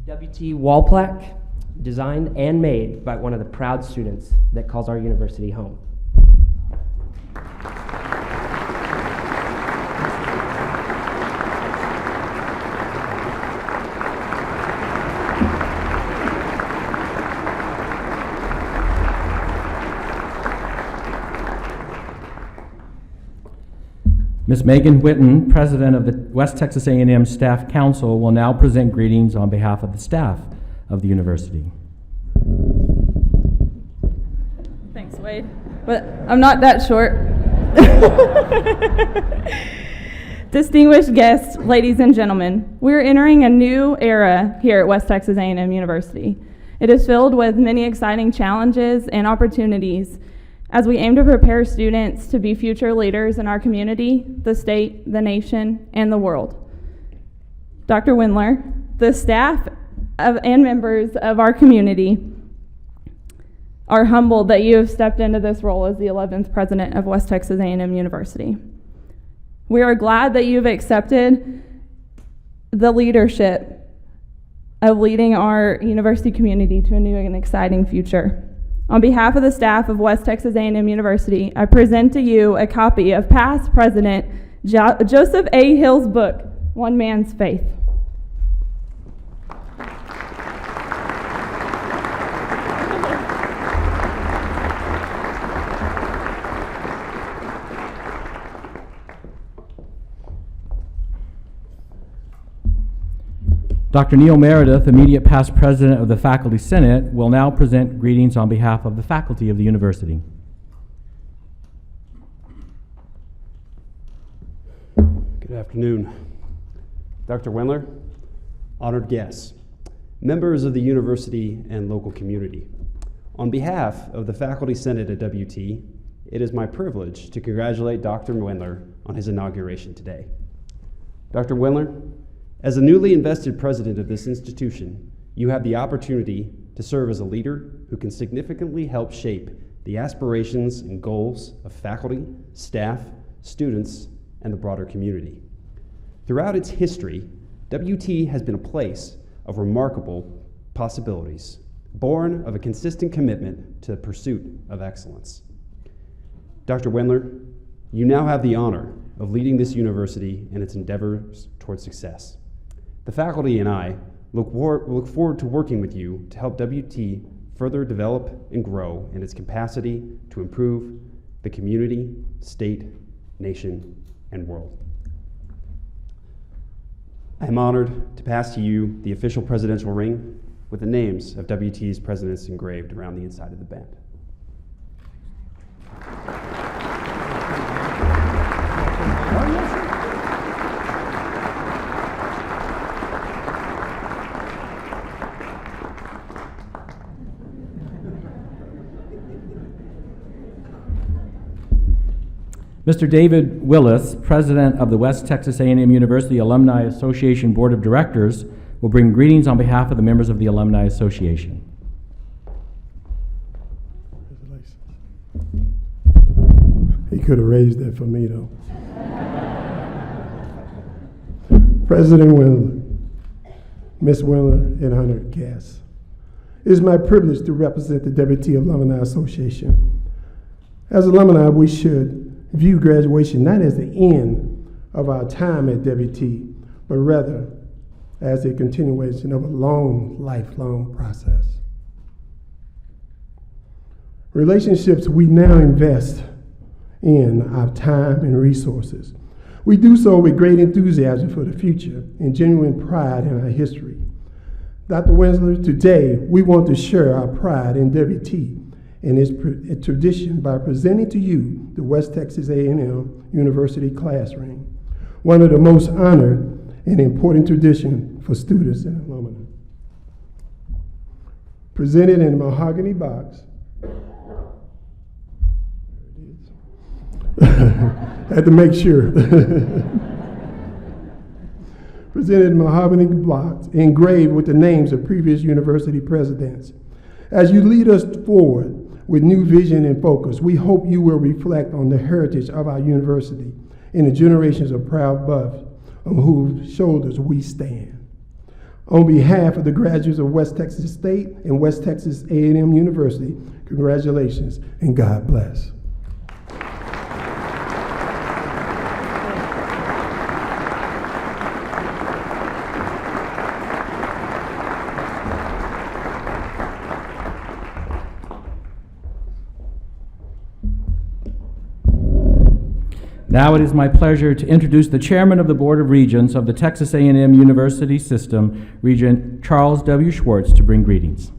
S11: a WT wall plaque designed and made by one of the proud students that calls our university home.
S4: Ms. Megan Whitten, President of the West Texas A&M Staff Council, will now present greetings on behalf of the staff of the university.
S12: Thanks, Wade. But I'm not that short. Distinguished guests, ladies and gentlemen, we're entering a new era here at West Texas A&M University. It is filled with many exciting challenges and opportunities as we aim to prepare students to be future leaders in our community, the state, the nation, and the world. Dr. Windler, the staff and members of our community are humbled that you have stepped into this role as the 11th president of West Texas A&M University. We are glad that you've accepted the leadership of leading our university community to a new and exciting future. On behalf of the staff of West Texas A&M University, I present to you a copy of past President Joseph A. Hill's book, One Man's Faith.
S4: Dr. Neil Meredith, immediate past president of the Faculty Senate, will now present greetings on behalf of the faculty of the university.
S13: Good afternoon. Dr. Wendler, honored guests, members of the university and local community. On behalf of the Faculty Senate at WT, it is my privilege to congratulate Dr. Wendler on his inauguration today. Dr. Wendler, as the newly invested president of this institution, you have the opportunity to serve as a leader who can significantly help shape the aspirations and goals of faculty, staff, students, and the broader community. Throughout its history, WT has been a place of remarkable possibilities, born of a consistent commitment to the pursuit of excellence. Dr. Wendler, you now have the honor of leading this university in its endeavors towards success. The faculty and I look forward to working with you to help WT further develop and grow in its capacity to improve the community, state, nation, and world. I am honored to pass to you the official presidential ring with the names of WT's presidents engraved around the inside of the band.
S4: Mr. David Willis, president of the West Texas A&M University Alumni Association Board of Directors, will bring greetings on behalf of the members of the Alumni Association.
S14: He could have raised that for me, though. President Windler, Ms. Windler, and honored guests. It is my privilege to represent the WT Alumni Association. As alumni, we should view graduation not as the end of our time at WT, but rather as a continuation of a long, lifelong process. Relationships we now invest in our time and resources. We do so with great enthusiasm for the future and genuine pride in our history. Dr. Windler, today we want to share our pride in WT and its tradition by presenting to you the West Texas A&M University class ring, one of the most honored and important traditions for students and alumni. Presented in a mahogany box, had to make sure. Presented in mahogany blocks, engraved with the names of previous university presidents. As you lead us forward with new vision and focus, we hope you will reflect on the heritage of our university and the generations of proud buffs on whose shoulders we stand. On behalf of the graduates of West Texas State and West Texas A&M University, congratulations and God bless.
S4: Now it is my pleasure to introduce the chairman of the Board of Regents of the Texas A&M University System, Regent Charles W. Schwartz, to bring greetings.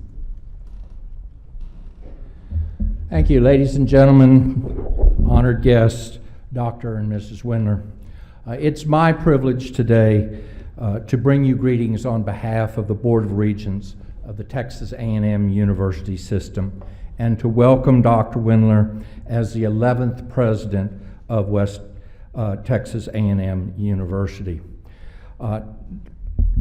S15: Thank you, ladies and gentlemen, honored guests, Dr. and Mrs. Windler. It's my privilege today to bring you greetings on behalf of the Board of Regents of the Texas A&M University System and to welcome Dr. Windler as the 11th president of West Texas A&M University.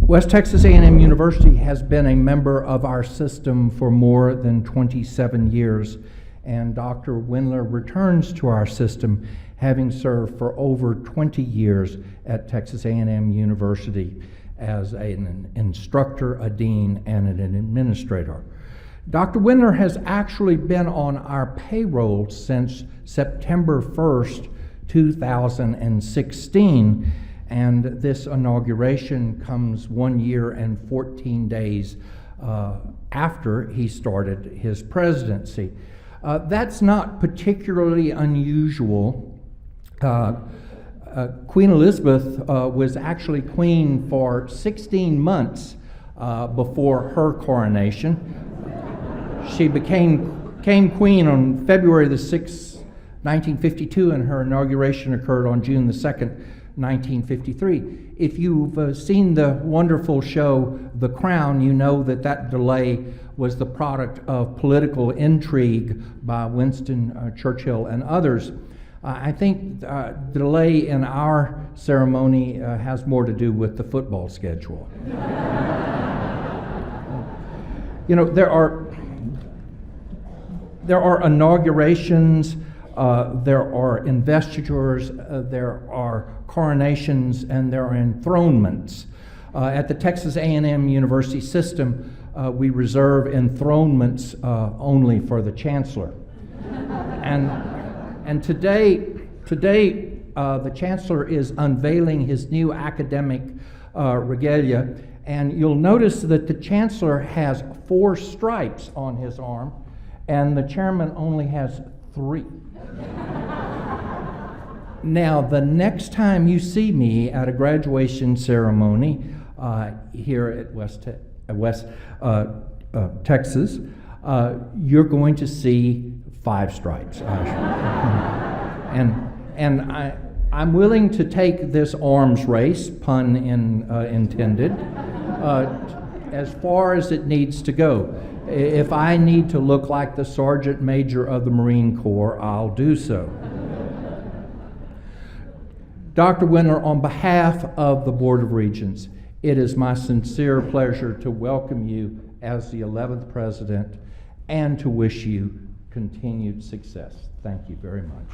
S15: West Texas A&M University has been a member of our system for more than 27 years, and Dr. Windler returns to our system having served for over 20 years at Texas A&M University as an instructor, a dean, and an administrator. Dr. Windler has actually been on our payroll since September 1st, 2016, and this inauguration comes 1 year and 14 days after he started his presidency. That's not particularly unusual. Queen Elizabeth was actually queen for 16 months before her coronation. She became queen on February the 6th, 1952, and her inauguration occurred on June the 2nd, 1953. If you've seen the wonderful show The Crown, you know that that delay was the product of political intrigue by Winston Churchill and others. I think the delay in our ceremony has more to do with the football schedule. You know, there are inaugurations, there are investitures, there are coronations, and there are enthronements. At the Texas A&M University system, we reserve enthronements only for the Chancellor. And today, the Chancellor is unveiling his new academic regalia, and you'll notice that the Chancellor has 4 stripes on his arm, and the Chairman only has 3. Now, the next time you see me at a graduation ceremony here at West Texas, you're going to see 5 stripes. And I'm willing to take this arms race, pun intended, as far as it needs to go. If I need to look like the Sergeant Major of the Marine Corps, I'll do so. Dr. Windler, on behalf of the Board of Regents, it is my sincere pleasure to welcome you as the 11th President and to wish you continued success. Thank you very much.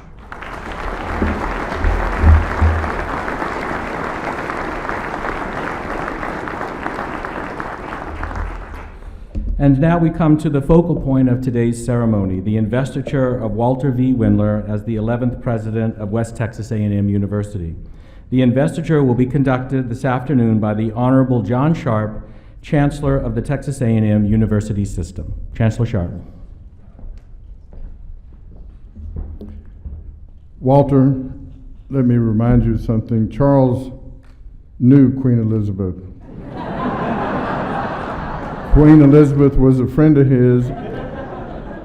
S4: And now we come to the focal point of today's ceremony, the investiture of Walter V. Windler as the 11th President of West Texas A&M University. The investiture will be conducted this afternoon by the Honorable John Sharp, Chancellor of the Texas A&M University System. Chancellor Sharp.
S16: Walter, let me remind you of something. Charles knew Queen Elizabeth. Queen Elizabeth was a friend of his,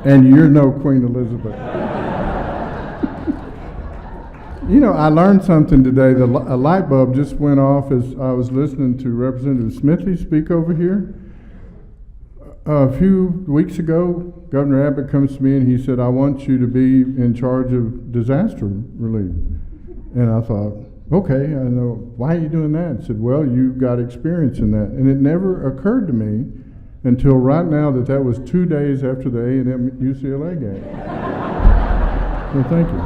S16: and you're no Queen Elizabeth. You know, I learned something today. A light bulb just went off as I was listening to Representative Smithy speak over here. A few weeks ago, Governor Abbott comes to me and he said, I want you to be in charge of disaster relief. And I thought, okay, I know, why are you doing that? He said, well, you've got experience in that. And it never occurred to me until right now that was 2 days after the A&M UCLA game. So thank you.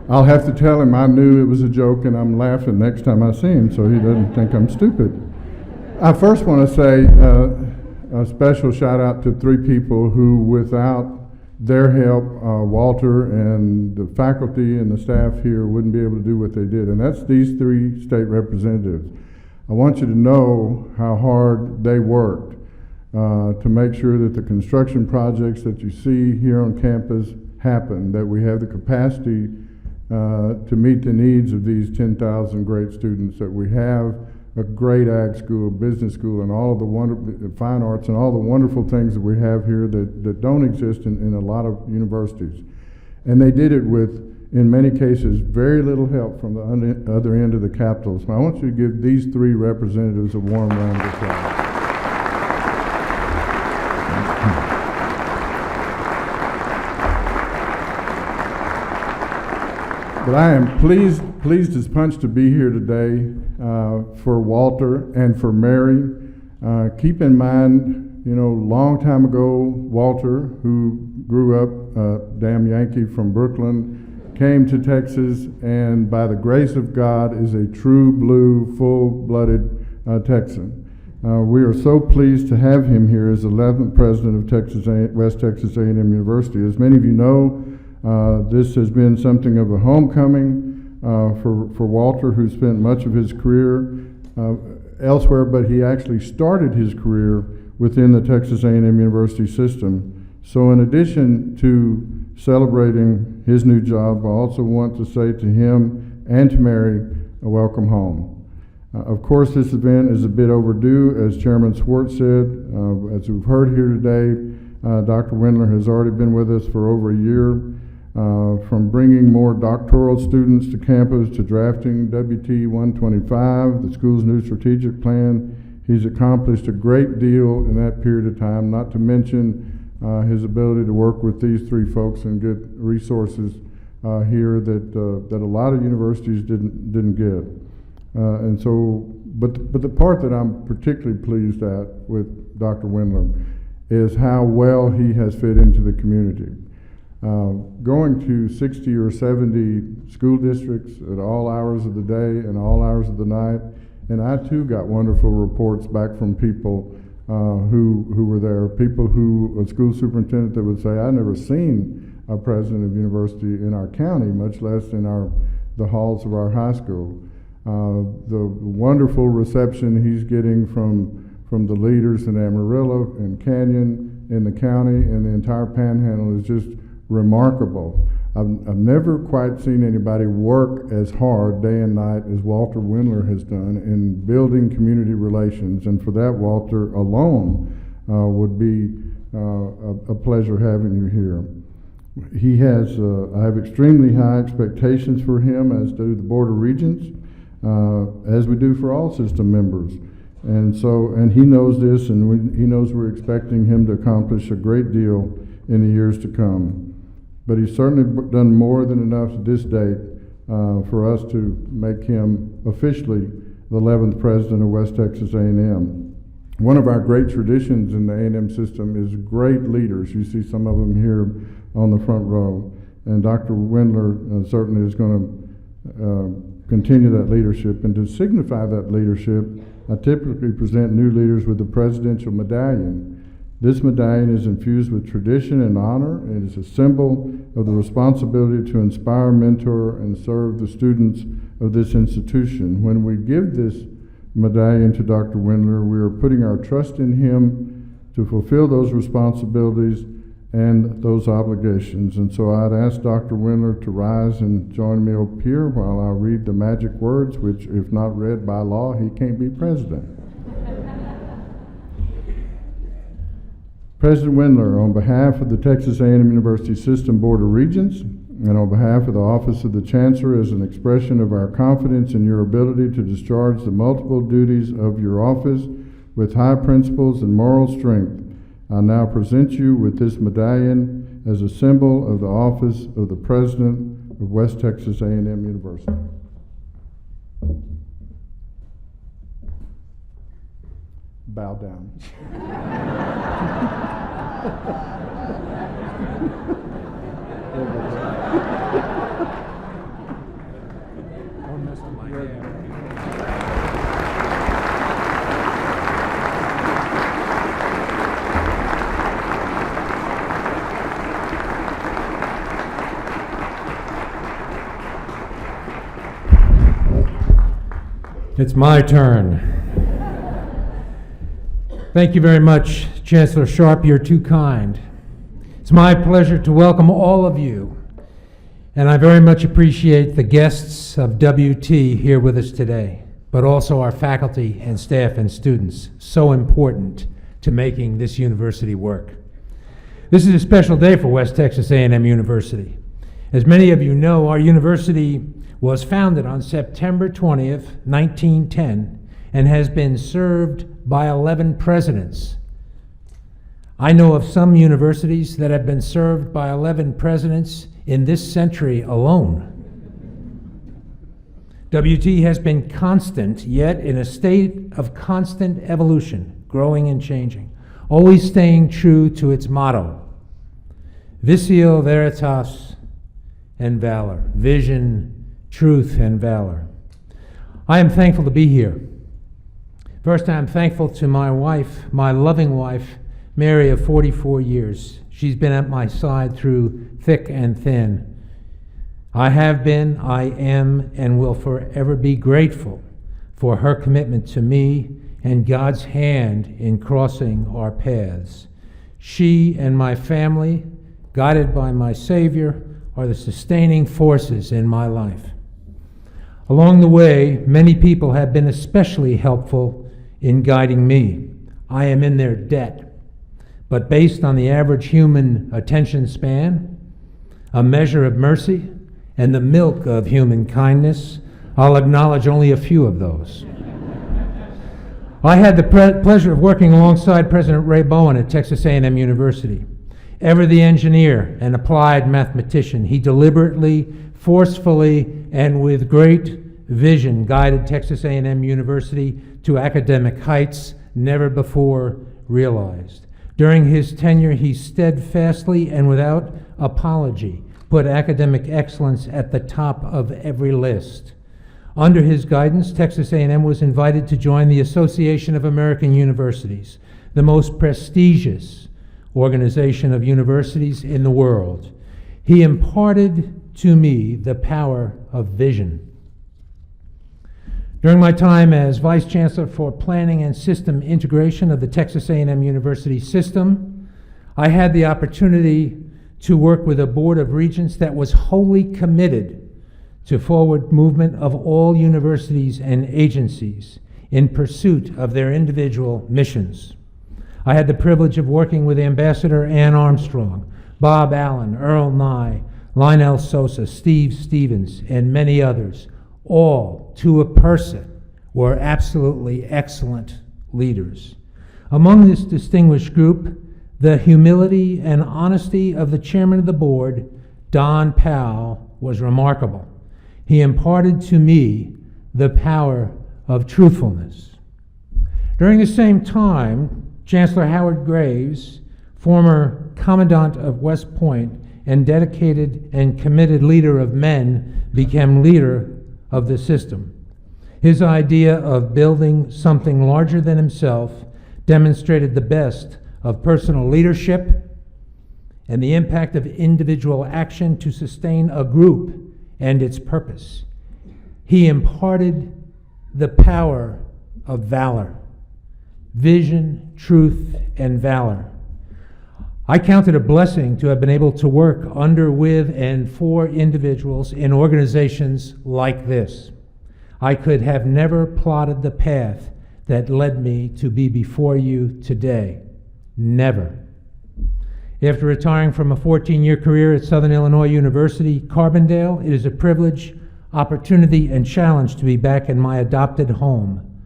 S16: I'll have to tell him I knew it was a joke and I'm laughing next time I see him so he doesn't think I'm stupid. I first want to say a special shout out to 3 people who, without their help, Walter and the faculty and the staff here wouldn't be able to do what they did, and that's these 3 state representatives. I want you to know how hard they worked to make sure that the construction projects that you see here on campus happen, that we have the capacity to meet the needs of these 10,000 great students, that we have a great ag school, business school, and all of the wonderful fine arts and all the wonderful things that we have here that don't exist in a lot of universities. And they did it with, in many cases, very little help from the other end of the Capitol. So I want you to give these 3 representatives a warm round of applause. But I am pleased as punch to be here today for Walter and for Mary. Keep in mind, you know, long time ago, Walter, who grew up damn Yankee from Brooklyn, came to Texas and by the grace of God is a true blue, full-blooded Texan. We are so pleased to have him here as 11th President of West Texas A&M University. As many of you know, this has been something of a homecoming for Walter, who spent much of his career elsewhere, but he actually started his career within the Texas A&M University system. So in addition to celebrating his new job, I also want to say to him and to Mary, a welcome home. Of course, this event is a bit overdue, as Chairman Swartz said. As we've heard here today, Dr. Windler has already been with us for over a year. From bringing more doctoral students to campus to drafting WT 125, the school's new strategic plan, he's accomplished a great deal in that period of time, not to mention his ability to work with these three folks and get resources here that a lot of universities didn't get. And so, but the part that I'm particularly pleased at with Dr. Windler is how well he has fit into the community. Going to 60 or 70 school districts at all hours of the day and all hours of the night, and I too got wonderful reports back from people who were there, people who, a school superintendent that would say, I've never seen a president of university in our county, much less in the halls of our high school. The wonderful reception he's getting from the leaders in Amarillo and Canyon, in the county, and the entire Panhandle is just remarkable. I've never quite seen anybody work as hard day and night as Walter Windler has done in building community relations, and for that, Walter alone would be a pleasure having you here. He has, I have extremely high expectations for him, as do the Board of Regents, as we do for all system members. And he knows this, and he knows we're expecting him to accomplish a great deal in the years to come. But he's certainly done more than enough to this date for us to make him officially the 11th president of West Texas A&M. One of our great traditions in the A&M system is great leaders. You see some of them here on the front row. And Dr. Windler certainly is going to continue that leadership. And to signify that leadership, I typically present new leaders with the Presidential Medallion. This medallion is infused with tradition and honor. It is a symbol of the responsibility to inspire, mentor, and serve the students of this institution. When we give this medallion to Dr. Windler, we are putting our trust in him to fulfill those responsibilities and those obligations. And so I'd ask Dr. Windler to rise and join me up here while I read the magic words, which, if not read by law, he can't be president. President Windler, on behalf of the Texas A&M University System Board of Regents and on behalf of the Office of the Chancellor, as an expression of our confidence in your ability to discharge the multiple duties of your office with high principles and moral strength, I now present you with this medallion as a symbol of the office of the President of West Texas A&M University. Bow down.
S17: It's my turn. Thank you very much, Chancellor Sharp. You're too kind. It's my pleasure to welcome all of you, and I very much appreciate the guests of WT here with us today, but also our faculty and staff and students, so important to making this university work. This is a special day for West Texas A&M University. As many of you know, our university was founded on September 20th, 1910, and has been served by 11 presidents. I know of some universities that have been served by 11 presidents in this century alone. WT has been constant, yet in a state of constant evolution, growing and changing, always staying true to its motto, Visio Veritas and Valor, vision, truth, and valor. I am thankful to be here. First, I'm thankful to my wife, my loving wife, Mary, of 44 years. She's been at my side through thick and thin. I have been, I am, and will forever be grateful for her commitment to me and God's hand in crossing our paths. She and my family, guided by my Savior, are the sustaining forces in my life. Along the way, many people have been especially helpful in guiding me. I am in their debt. But based on the average human attention span, a measure of mercy, and the milk of human kindness, I'll acknowledge only a few of those. I had the pleasure of working alongside President Ray Bowen at Texas A&M University. Ever the engineer and applied mathematician, he deliberately, forcefully, and with great vision guided Texas A&M University to academic heights never before realized. During his tenure, he steadfastly and without apology put academic excellence at the top of every list. Under his guidance, Texas A&M was invited to join the Association of American Universities, the most prestigious organization of universities in the world. He imparted to me the power of vision. During my time as Vice Chancellor for Planning and System Integration of the Texas A&M University system, I had the opportunity to work with a Board of Regents that was wholly committed to forward movement of all universities and agencies in pursuit of their individual missions. I had the privilege of working with Ambassador Ann Armstrong, Bob Allen, Earl Nye, Lionel Sosa, Steve Stevens, and many others. All, to a person, were absolutely excellent leaders. Among this distinguished group, the humility and honesty of the chairman of the board, Don Powell, was remarkable. He imparted to me the power of truthfulness. During the same time, Chancellor Howard Graves, former Commandant of West Point and dedicated and committed leader of men, became leader of the system. His idea of building something larger than himself demonstrated the best of personal leadership and the impact of individual action to sustain a group and its purpose. He imparted the power of valor, vision, truth, and valor. I count it a blessing to have been able to work under, with, and for individuals in organizations like this. I could have never plotted the path that led me to be before you today. Never. After retiring from a 14-year career at Southern Illinois University, Carbondale, it is a privilege, opportunity, and challenge to be back in my adopted home.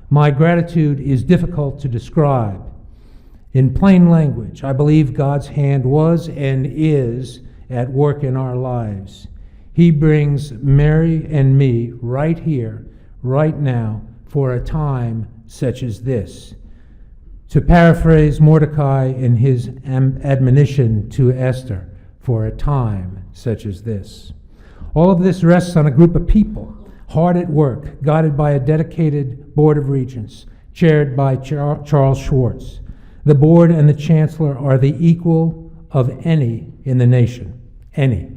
S17: My gratitude is difficult to describe. In plain language, I believe God's hand was and is at work in our lives. He brings Mary and me right here, right now, for a time such as this. To paraphrase Mordecai in his admonition to Esther, for a time such as this. All of this rests on a group of people, hard at work, guided by a dedicated Board of Regents, chaired by Charles Schwartz. The board and the chancellor are the equal of any in the nation. Any.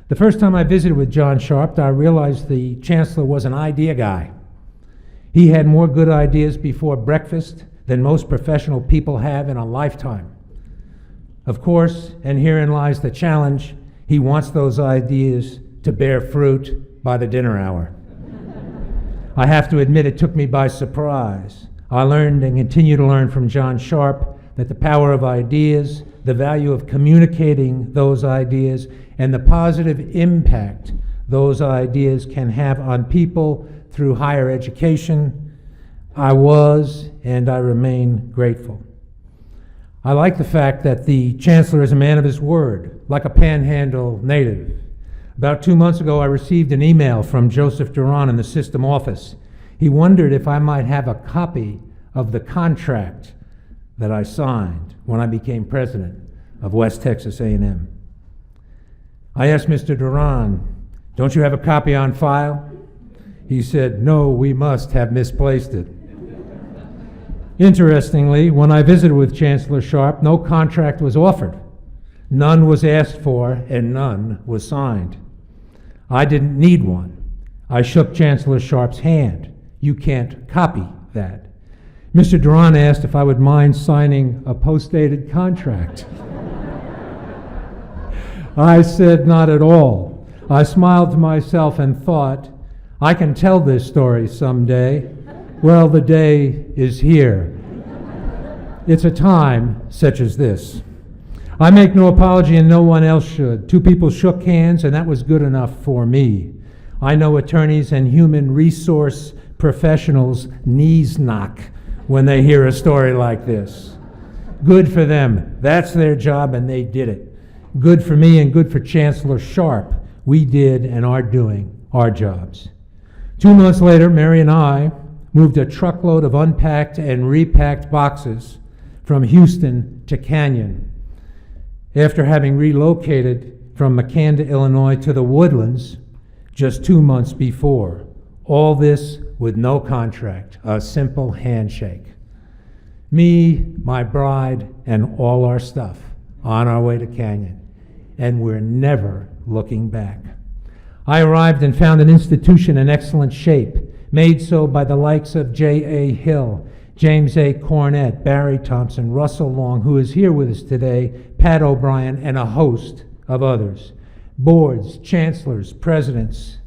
S17: The first time I visited with John Sharp, I realized the chancellor was an idea guy. He had more good ideas before breakfast than most professional people have in a lifetime. Of course, and herein lies the challenge, he wants those ideas to bear fruit by the dinner hour. I have to admit it took me by surprise. I learned and continue to learn from John Sharp that the power of ideas, the value of communicating those ideas, and the positive impact those ideas can have on people through higher education. I was and I remain grateful. I like the fact that the chancellor is a man of his word, like a Panhandle native. About 2 months ago, I received an email from Joseph Duran in the system office. He wondered if I might have a copy of the contract that I signed when I became president of West Texas A&M. I asked Mr. Duran, "Don't you have a copy on file?" He said, "No, we must have misplaced it." Interestingly, when I visited with Chancellor Sharp, no contract was offered. None was asked for, and none was signed. I didn't need one. I shook Chancellor Sharp's hand. You can't copy that. Mr. Duran asked if I would mind signing a post-dated contract. I said not at all. I smiled to myself and thought, I can tell this story someday. Well, the day is here. It's a time such as this. I make no apology and no one else should. Two people shook hands and that was good enough for me. I know attorneys and human resource professionals' knees knock when they hear a story like this. Good for them. That's their job and they did it. Good for me and good for Chancellor Sharp. We did and are doing our jobs. 2 months later, Mary and I moved a truckload of unpacked and repacked boxes from Houston to Canyon. After having relocated from Makanda, Illinois to the Woodlands just 2 months before. All this with no contract, a simple handshake. Me, my bride, and all our stuff on our way to Canyon. And we're never looking back. I arrived and found an institution in excellent shape, made so by the likes of J.A. Hill, James A. Cornett, Barry Thompson, Russell Long, who is here with us today, Pat O'Brien, and a host of others. Boards, chancellors, presidents,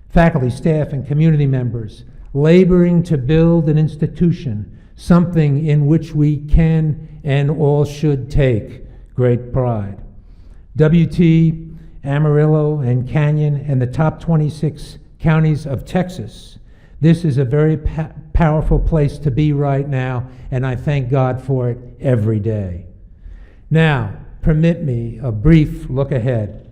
S17: faculty, staff, and community members, laboring to build an institution, something in which we can and all should take great pride. WT, Amarillo, and Canyon, and the top 26 counties of Texas. This is a very powerful place to be right now, and I thank God for it every day. Now, permit me a brief look ahead.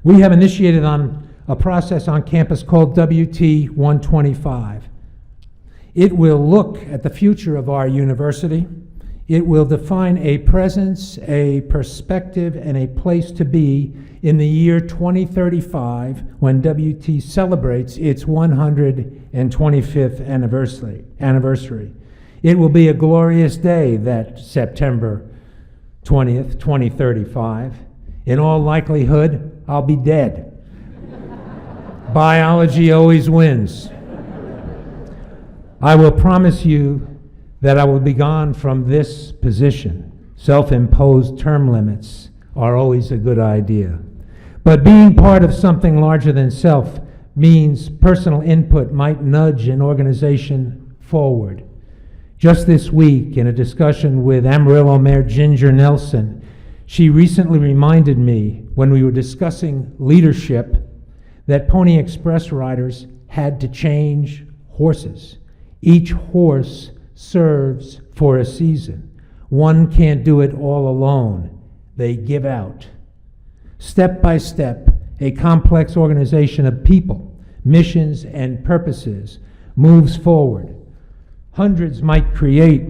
S17: We have initiated on a process on campus called WT 125. It will look at the future of our university. It will define a presence, a perspective, and a place to be in the year 2035 when WT celebrates its 125th anniversary. It will be a glorious day, that September 20th, 2035. In all likelihood, I'll be dead. Biology always wins. I will promise you that I will be gone from this position. Self-imposed term limits are always a good idea. But being part of something larger than self means personal input might nudge an organization forward. Just this week, in a discussion with Amarillo Mayor Ginger Nelson, she recently reminded me, when we were discussing leadership, that Pony Express riders had to change horses. Each horse serves for a season. One can't do it all alone. They give out. Step by step, a complex organization of people, missions, and purposes moves forward. Hundreds might create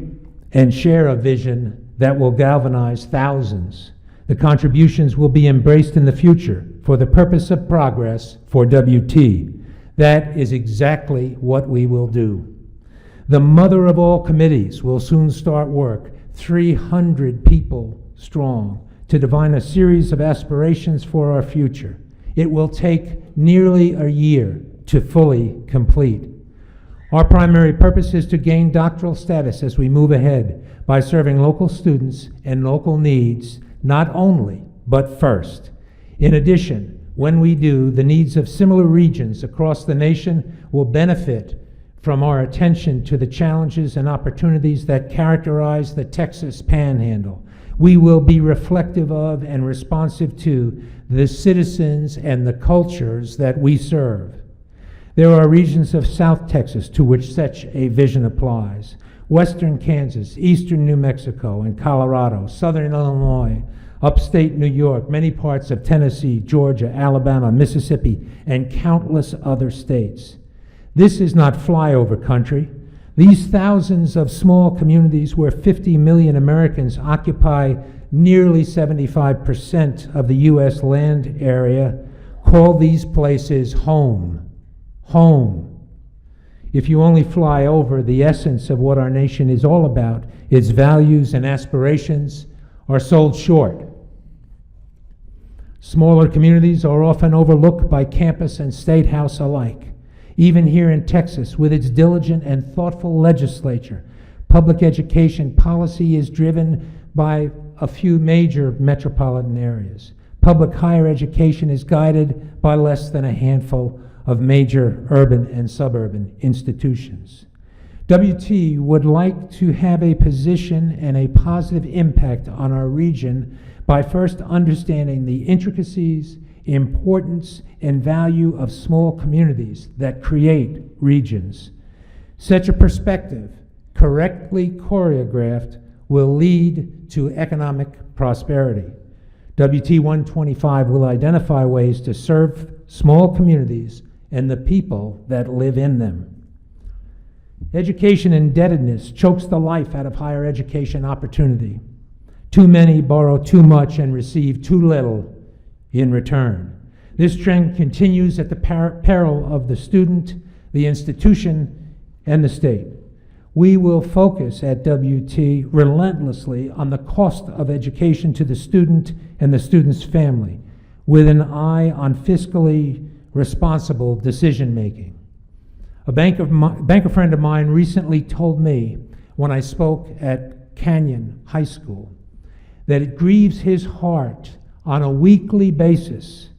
S17: and share a vision that will galvanize thousands. The contributions will be embraced in the future for the purpose of progress for WT. That is exactly what we will do. The mother of all committees will soon start work, 300 people strong, to define a series of aspirations for our future. It will take nearly a year to fully complete. Our primary purpose is to gain doctoral status as we move ahead by serving local students and local needs, not only, but first. In addition, when we do, the needs of similar regions across the nation will benefit from our attention to the challenges and opportunities that characterize the Texas Panhandle. We will be reflective of and responsive to the citizens and the cultures that we serve. There are regions of South Texas to which such a vision applies. Western Kansas, eastern New Mexico and Colorado, southern Illinois, upstate New York, many parts of Tennessee, Georgia, Alabama, Mississippi, and countless other states. This is not flyover country. These thousands of small communities where 50 million Americans occupy nearly 75% of the U.S. land area call these places home. Home. If you only fly over, the essence of what our nation is all about, its values and aspirations, are sold short. Smaller communities are often overlooked by campus and state house alike. Even here in Texas, with its diligent and thoughtful legislature, public education policy is driven by a few major metropolitan areas. Public higher education is guided by less than a handful of major urban and suburban institutions. WT would like to have a position and a positive impact on our region by first understanding the intricacies, importance, and value of small communities that create regions. Such a perspective, correctly choreographed, will lead to economic prosperity. WT 125 will identify ways to serve small communities and the people that live in them. Education indebtedness chokes the life out of higher education opportunity. Too many borrow too much and receive too little in return. This trend continues at the peril of the student, the institution, and the state. We will focus at WT relentlessly on the cost of education to the student and the student's family, with an eye on fiscally responsible decision making. A banker friend of mine recently told me when I spoke at Canyon High School that it grieves his heart on a weekly basis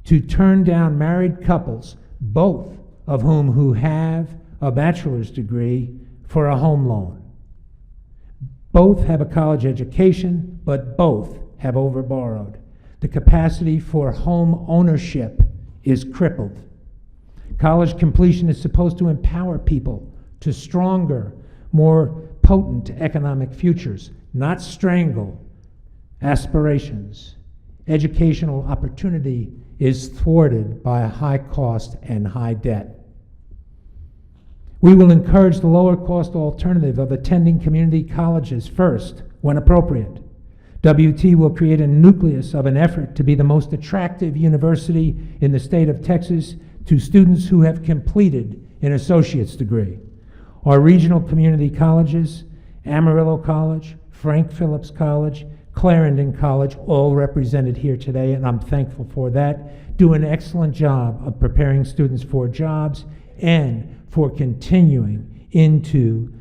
S17: to turn down married couples, both of who have a bachelor's degree, for a home loan. Both have a college education, but both have overborrowed. The capacity for home ownership is crippled. College completion is supposed to empower people to stronger, more potent economic futures, not strangle aspirations. Educational opportunity is thwarted by a high cost and high debt. We will encourage the lower cost alternative of attending community colleges first, when appropriate. WT will create a nucleus of an effort to be the most attractive university in the state of Texas to students who have completed an associate's degree. Our regional community colleges, Amarillo College, Frank Phillips College, Clarendon College, all represented here today, and I'm thankful for that, do an excellent job of preparing students for jobs and for continuing into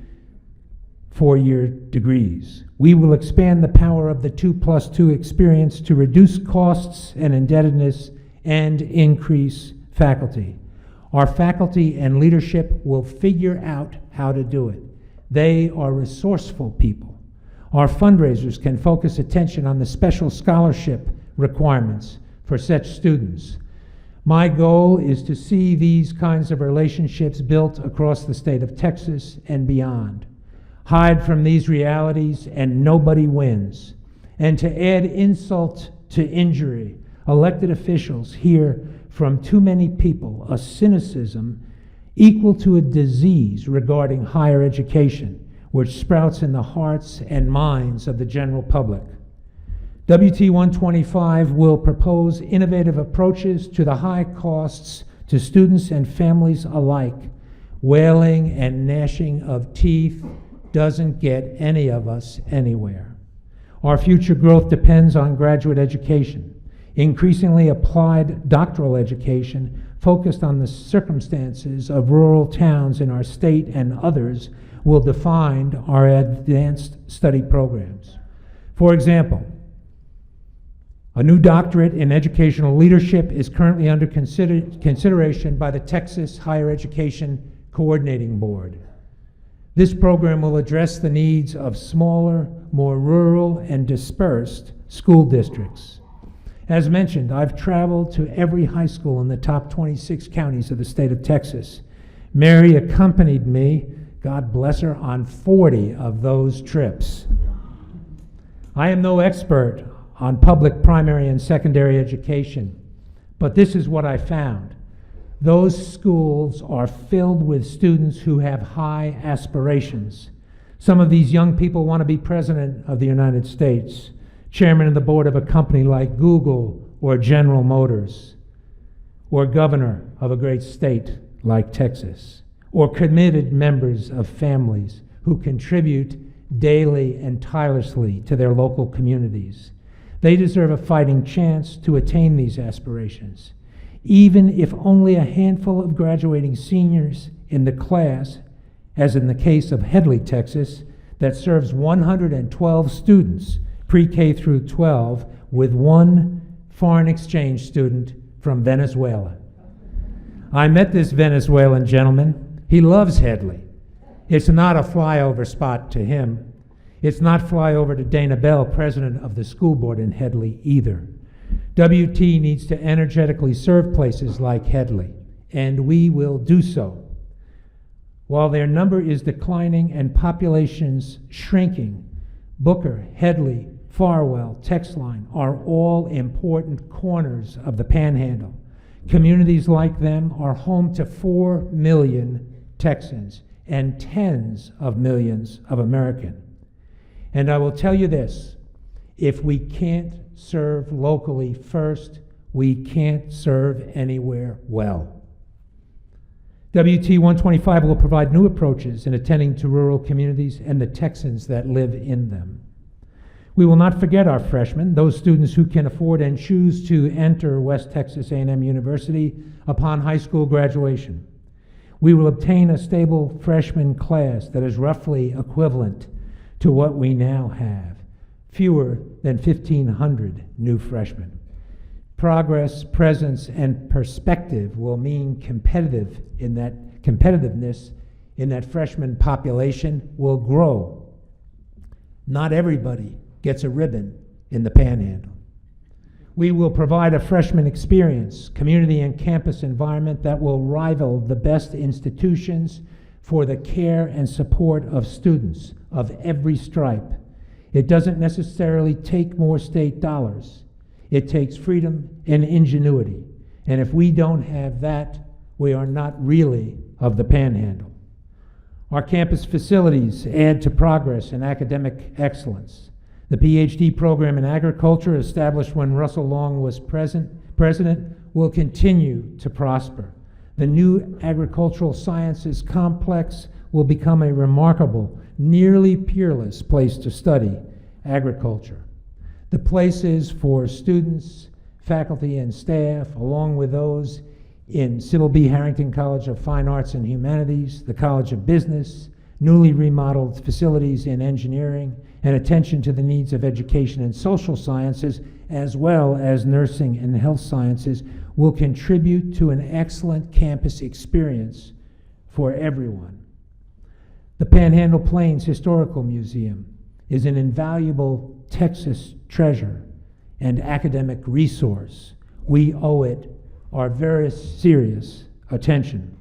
S17: four-year degrees. We will expand the power of the 2+2 experience to reduce costs and indebtedness and increase faculty. Our faculty and leadership will figure out how to do it. They are resourceful people. Our fundraisers can focus attention on the special scholarship requirements for such students. My goal is to see these kinds of relationships built across the state of Texas and beyond. Hide from these realities and nobody wins. And to add insult to injury, elected officials hear from too many people a cynicism equal to a disease regarding higher education, which sprouts in the hearts and minds of the general public. WT 125 will propose innovative approaches to the high costs to students and families alike. Wailing and gnashing of teeth doesn't get any of us anywhere. Our future growth depends on graduate education, increasingly applied doctoral education focused on the circumstances of rural towns in our state and others will define our advanced study programs. For example, a new doctorate in educational leadership is currently under consideration by the Texas Higher Education Coordinating Board. This program will address the needs of smaller, more rural, and dispersed school districts. As mentioned, I've traveled to every high school in the top 26 counties of the state of Texas. Mary accompanied me, God bless her, on 40 of those trips. I am no expert on public primary and secondary education, but this is what I found. Those schools are filled with students who have high aspirations. Some of these young people want to be president of the United States, chairman of the board of a company like Google or General Motors, or governor of a great state like Texas, or committed members of families who contribute daily and tirelessly to their local communities. They deserve a fighting chance to attain these aspirations, even if only a handful of graduating seniors in the class, as in the case of Headley, Texas, that serves 112 students, pre-K through 12, with one foreign exchange student from Venezuela. I met this Venezuelan gentleman. He loves Headley. It's not a flyover spot to him. It's not flyover to Dana Bell, president of the school board in Headley, either. WT needs to energetically serve places like Headley, and we will do so. While their number is declining and populations shrinking, Booker, Headley, Farwell, Texline are all important corners of the Panhandle. Communities like them are home to 4 million Texans and tens of millions of Americans. And I will tell you this, if we can't serve locally first, we can't serve anywhere well. WT 125 will provide new approaches in attending to rural communities and the Texans that live in them. We will not forget our freshmen, those students who can afford and choose to enter West Texas A&M University upon high school graduation. We will obtain a stable freshman class that is roughly equivalent to what we now have, fewer than 1,500 new freshmen. Progress, presence, and perspective will mean competitiveness in that freshman population will grow. Not everybody gets a ribbon in the Panhandle. We will provide a freshman experience, community and campus environment that will rival the best institutions for the care and support of students of every stripe. It doesn't necessarily take more state dollars. It takes freedom and ingenuity. And if we don't have that, we are not really of the Panhandle. Our campus facilities add to progress and academic excellence. The PhD program in agriculture, established when Russell Long was president, will continue to prosper. The new agricultural sciences complex will become a remarkable, nearly peerless place to study agriculture. The places for students, faculty, and staff, along with those in Sybil B. Harrington College of Fine Arts and Humanities, the College of Business, newly remodeled facilities in engineering, and attention to the needs of education and social sciences, as well as nursing and health sciences, will contribute to an excellent campus experience for everyone. The Panhandle Plains Historical Museum is an invaluable Texas treasure and academic resource. We owe it our very serious attention.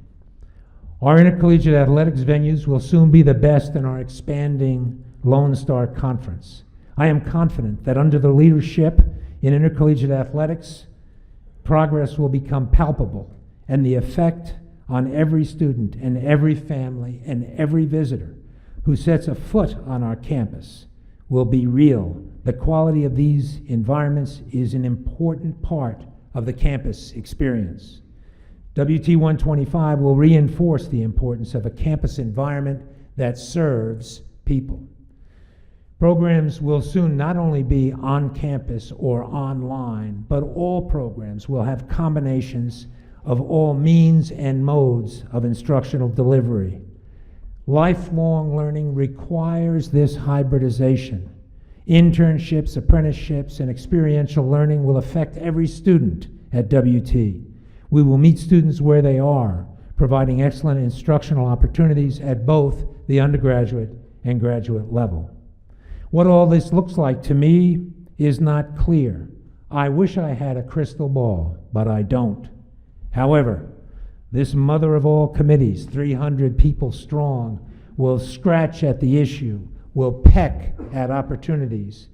S17: Our intercollegiate athletics venues will soon be the best in our expanding Lone Star Conference. I am confident that under the leadership in intercollegiate athletics, progress will become palpable, and the effect on every student and every family and every visitor who sets a foot on our campus will be real. The quality of these environments is an important part of the campus experience. WT 125 will reinforce the importance of a campus environment that serves people. Programs will soon not only be on campus or online, but all programs will have combinations of all means and modes of instructional delivery. Lifelong learning requires this hybridization. Internships, apprenticeships, and experiential learning will affect every student at WT. We will meet students where they are, providing excellent instructional opportunities at both the undergraduate and graduate level. What all this looks like to me is not clear. I wish I had a crystal ball, but I don't. However, this mother of all committees, 300 people strong, will scratch at the issue, will peck at opportunities,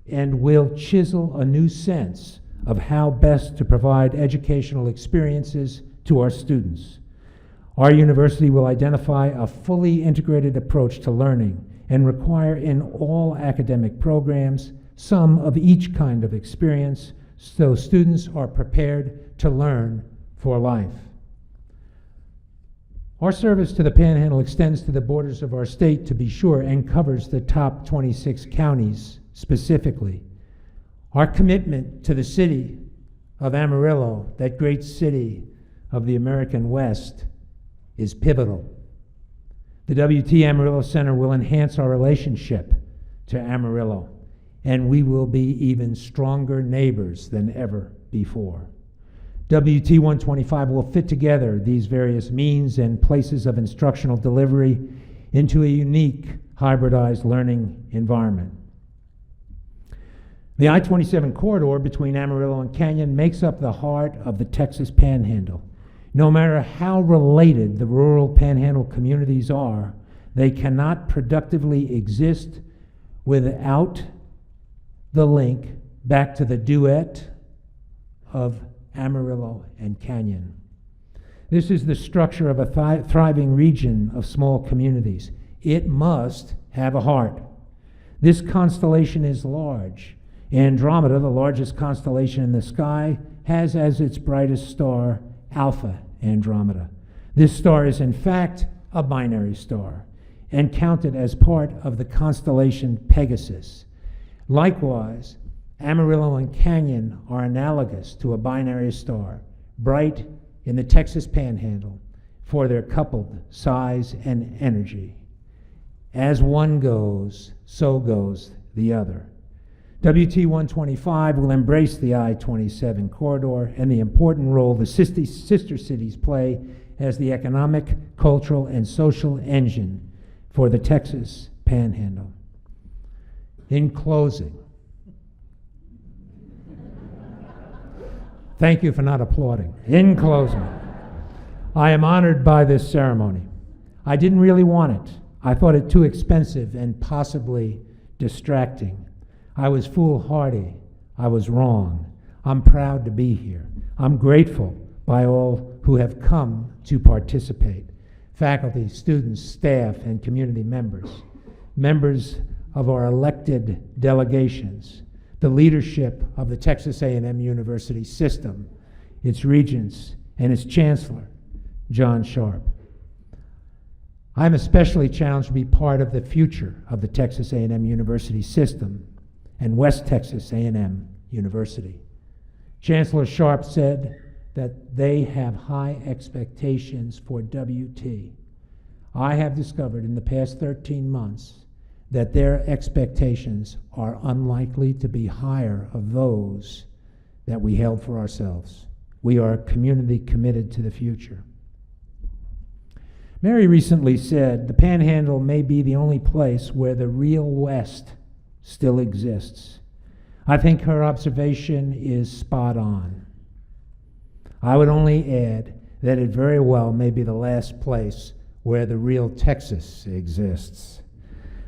S17: and will chisel a new sense of how best to provide educational experiences to our students. Our university will identify a fully integrated approach to learning and require in all academic programs some of each kind of experience so students are prepared to learn for life. Our service to the Panhandle extends to the borders of our state, to be sure, and covers the top 26 counties specifically. Our commitment to the city of Amarillo, that great city of the American West, is pivotal. The WT Amarillo Center will enhance our relationship to Amarillo, and we will be even stronger neighbors than ever before. WT 125 will fit together these various means and places of instructional delivery into a unique hybridized learning environment. The I-27 corridor between Amarillo and Canyon makes up the heart of the Texas Panhandle. No matter how related the rural Panhandle communities are, they cannot productively exist without the link back to the duet of Amarillo and Canyon. This is the structure of a thriving region of small communities. It must have a heart. This constellation is large. Andromeda, the largest constellation in the sky, has as its brightest star Alpha Andromeda. This star is in fact a binary star and counted as part of the constellation Pegasus. Likewise, Amarillo and Canyon are analogous to a binary star, bright in the Texas Panhandle for their coupled size and energy. As one goes, so goes the other. WT 125 will embrace the I-27 corridor and the important role the sister cities play as the economic, cultural, and social engine for the Texas Panhandle. In closing, thank you for not applauding. In closing, I am honored by this ceremony. I didn't really want it. I thought it too expensive and possibly distracting. I was foolhardy. I was wrong. I'm proud to be here. I'm grateful by all who have come to participate. Faculty, students, staff, and community members, members of our elected delegations, the leadership of the Texas A&M University system, its regents, and its chancellor, John Sharp. I'm especially challenged to be part of the future of the Texas A&M University system and West Texas A&M University. Chancellor Sharp said that they have high expectations for WT. I have discovered in the past 13 months that their expectations are unlikely to be higher of those that we held for ourselves. We are a community committed to the future. Mary recently said the Panhandle may be the only place where the real West still exists. I think her observation is spot on. I would only add that it very well may be the last place where the real Texas exists.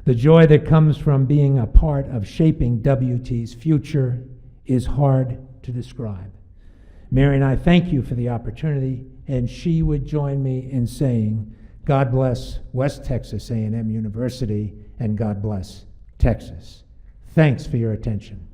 S17: The joy that comes from being a part of shaping WT's future is hard to describe. Mary and I thank you for the opportunity, and she would join me in saying, God bless West Texas A&M University, and God bless Texas. Thanks for your attention.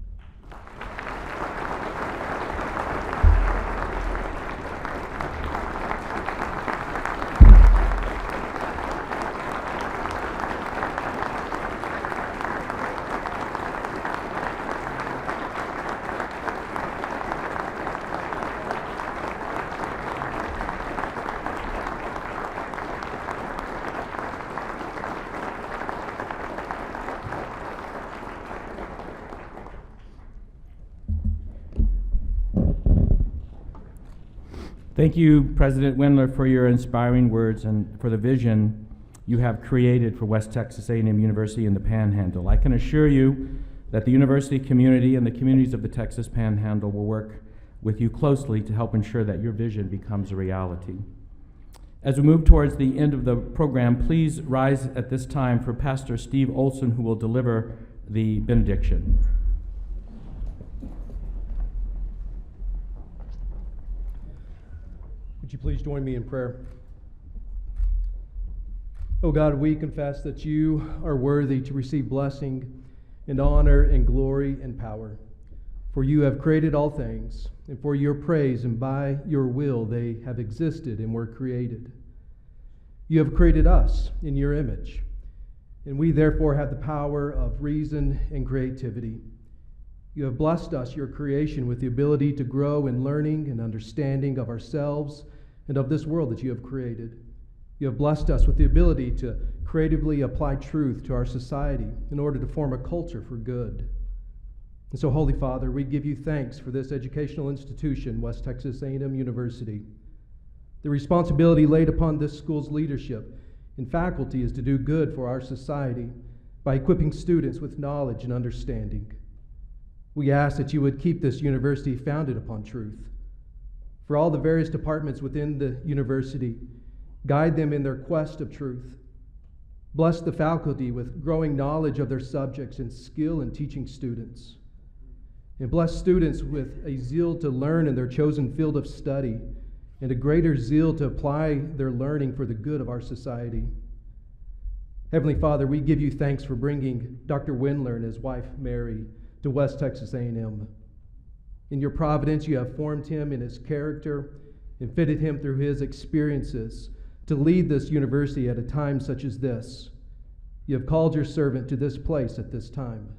S4: Thank you, President Wendler, for your inspiring words and for the vision you have created for West Texas A&M University in the Panhandle. I can assure you that the university community and the communities of the Texas Panhandle will work with you closely to help ensure that your vision becomes a reality. As we move towards the end of the program, please rise at this time for Pastor Steve Olson, who will deliver the benediction.
S18: Would you please join me in prayer? Oh God, we confess that you are worthy to receive blessing and honor and glory and power. For you have created all things, and for your praise and by your will they have existed and were created. You have created us in your image, and we therefore have the power of reason and creativity. You have blessed us, your creation, with the ability to grow in learning and understanding of ourselves and of this world that you have created. You have blessed us with the ability to creatively apply truth to our society in order to form a culture for good. And so, Holy Father, we give you thanks for this educational institution, West Texas A&M University. The responsibility laid upon this school's leadership and faculty is to do good for our society by equipping students with knowledge and understanding. We ask that you would keep this university founded upon truth. For all the various departments within the university, guide them in their quest of truth. Bless the faculty with growing knowledge of their subjects and skill in teaching students. And bless students with a zeal to learn in their chosen field of study and a greater zeal to apply their learning for the good of our society. Heavenly Father, we give you thanks for bringing Dr. Windler and his wife Mary to West Texas A&M. In your providence, you have formed him in his character and fitted him through his experiences to lead this university at a time such as this. You have called your servant to this place at this time.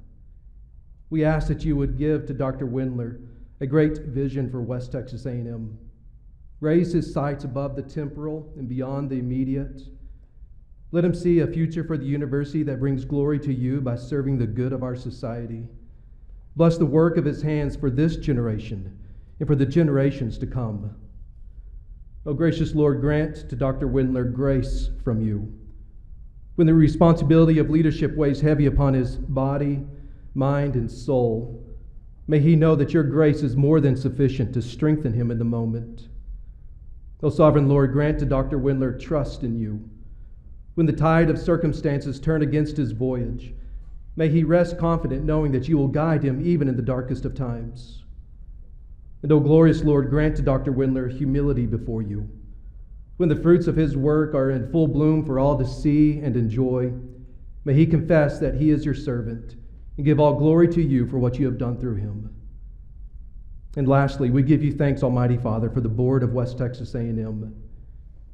S18: We ask that you would give to Dr. Windler a great vision for West Texas A&M. Raise his sights above the temporal and beyond the immediate. Let him see a future for the university that brings glory to you by serving the good of our society. Bless the work of his hands for this generation and for the generations to come. Oh, gracious Lord, grant to Dr. Windler grace from you. When the responsibility of leadership weighs heavy upon his body, mind, and soul, may he know that your grace is more than sufficient to strengthen him in the moment. O sovereign Lord, grant to Dr. Windler trust in you. When the tide of circumstances turn against his voyage, may he rest confident knowing that you will guide him even in the darkest of times. And O glorious Lord, grant to Dr. Windler humility before you. When the fruits of his work are in full bloom for all to see and enjoy, may he confess that he is your servant and give all glory to you for what you have done through him. And lastly, we give you thanks, Almighty Father, for the board of West Texas A&M.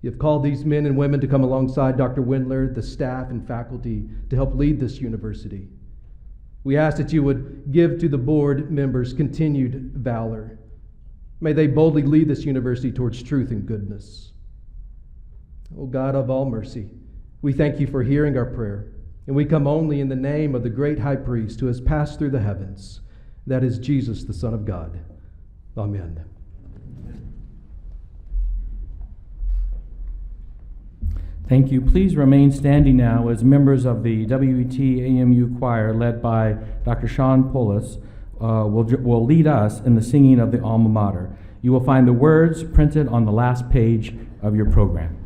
S18: You have called these men and women to come alongside Dr. Windler, the staff and faculty, to help lead this university. We ask that you would give to the board members continued valor. May they boldly lead this university towards truth and goodness. O God of all mercy, we thank you for hearing our prayer, and we come only in the name of the great high priest who has passed through the heavens, that is Jesus, the Son of God. Amen.
S4: Thank you. Please remain standing now as members of the WET AMU choir led by Dr. Sean Pullis will lead us in the singing of the Alma Mater. You will find the words printed on the last page of your program.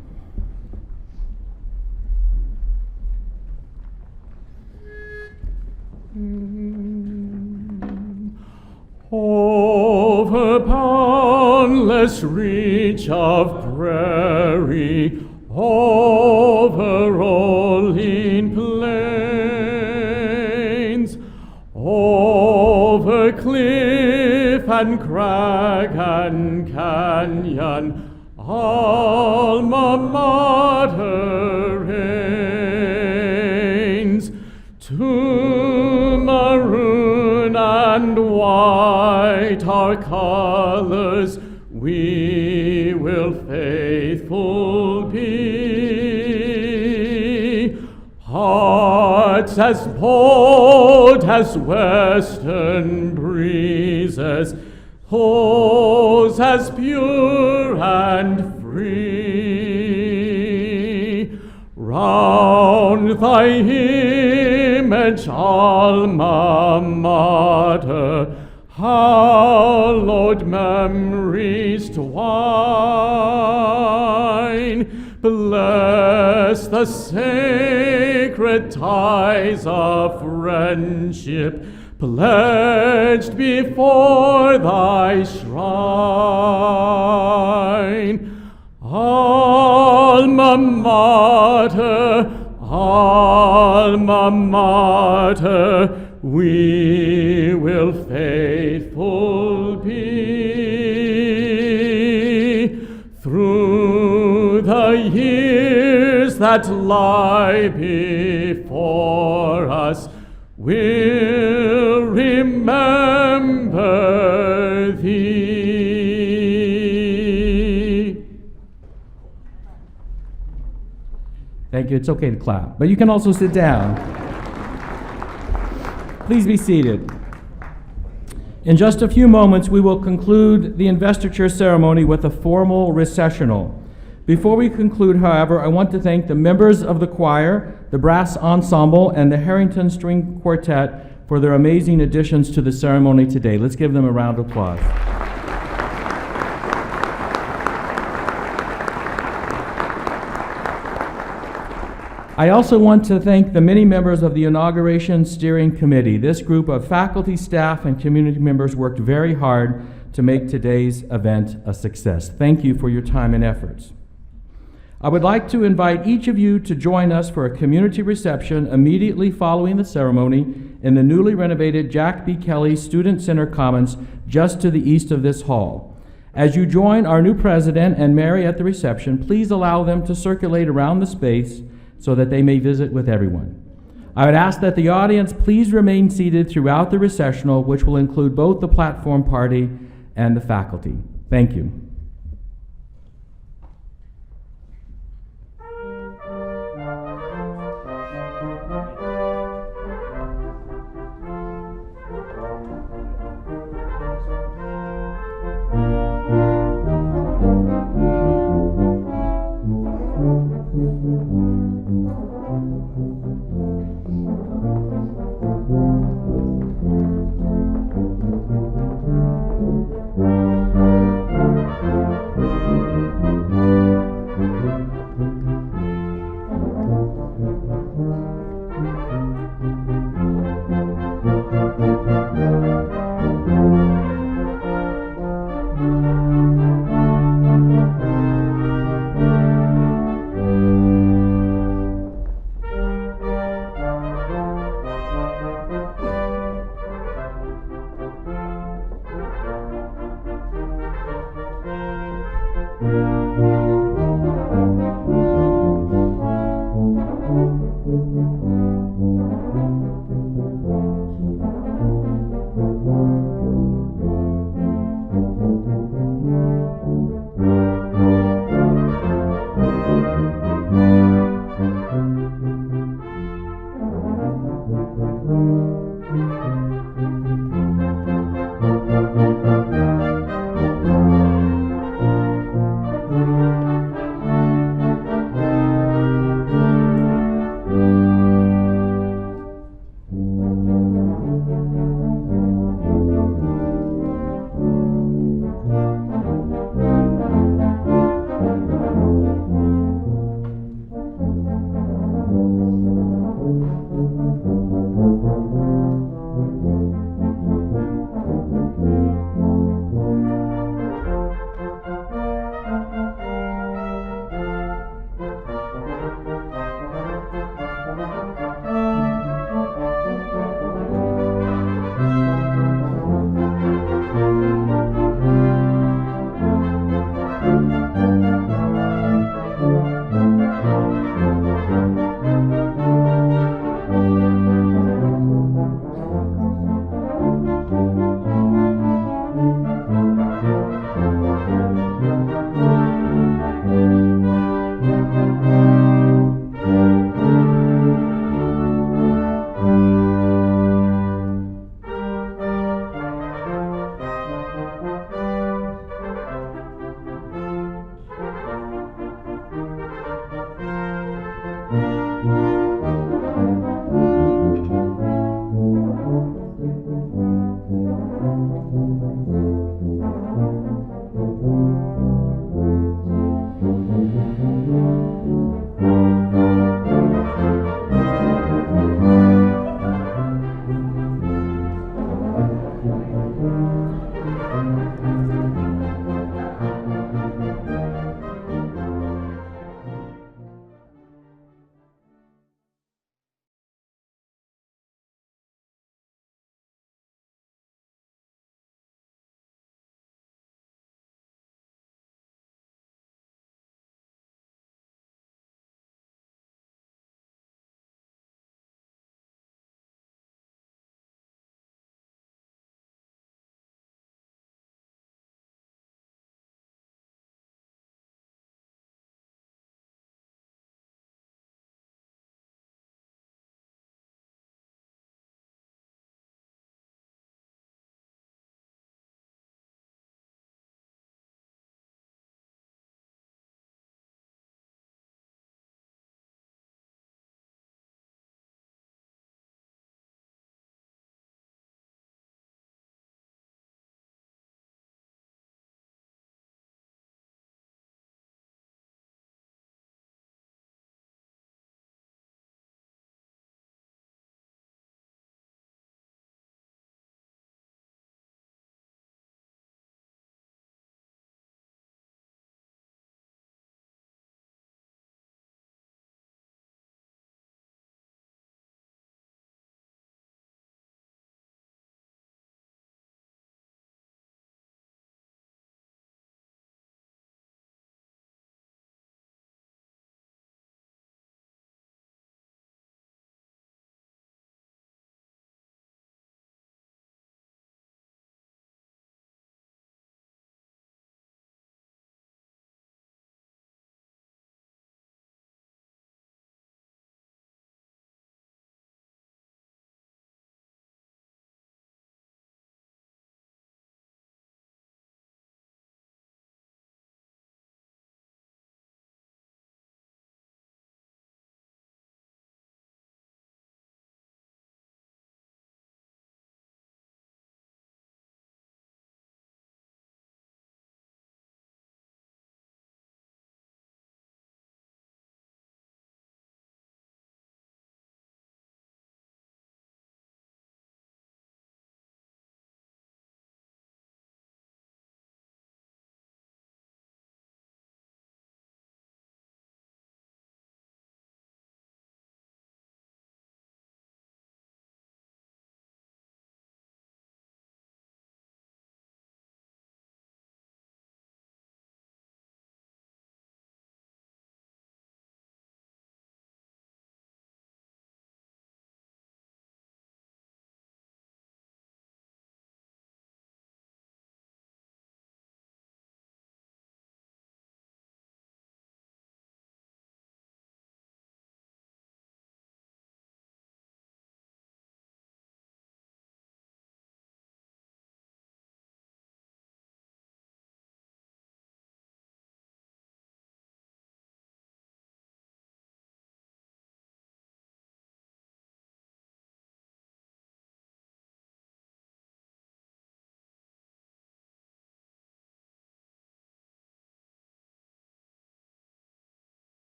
S19: Over boundless reach of prairie, over rolling plains, over cliff and crag and canyon, Alma Mater reigns. To maroon and white our colors, we will faithful be. Hearts as bold as western breezes, souls as pure and free. Round thy image, Alma Mater, hallowed memories twine. Bless the sacred ties of friendship pledged before thy shrine. Alma Mater, Alma Mater, we will faithful be. Through the years that lie before us, we'll remember thee.
S4: Thank you. It's okay to clap, but you can also sit down. Please be seated. In just a few moments, we will conclude the Investiture Ceremony with a formal recessional. Before we conclude, however, I want to thank the members of the choir, the brass ensemble, and the Harrington String Quartet for their amazing additions to the ceremony today. Let's give them a round of applause. I also want to thank the many members of the Inauguration Steering Committee. This group of faculty, staff, and community members worked very hard to make today's event a success. Thank you for your time and efforts. I would like to invite each of you to join us for a community reception immediately following the ceremony in the newly renovated Jack B. Kelley Student Center Commons just to the east of this hall. As you join our new president and Mary at the reception, please allow them to circulate around the space so that they may visit with everyone. I would ask that the audience please remain seated throughout the recessional, which will include both the platform party and the faculty. Thank you.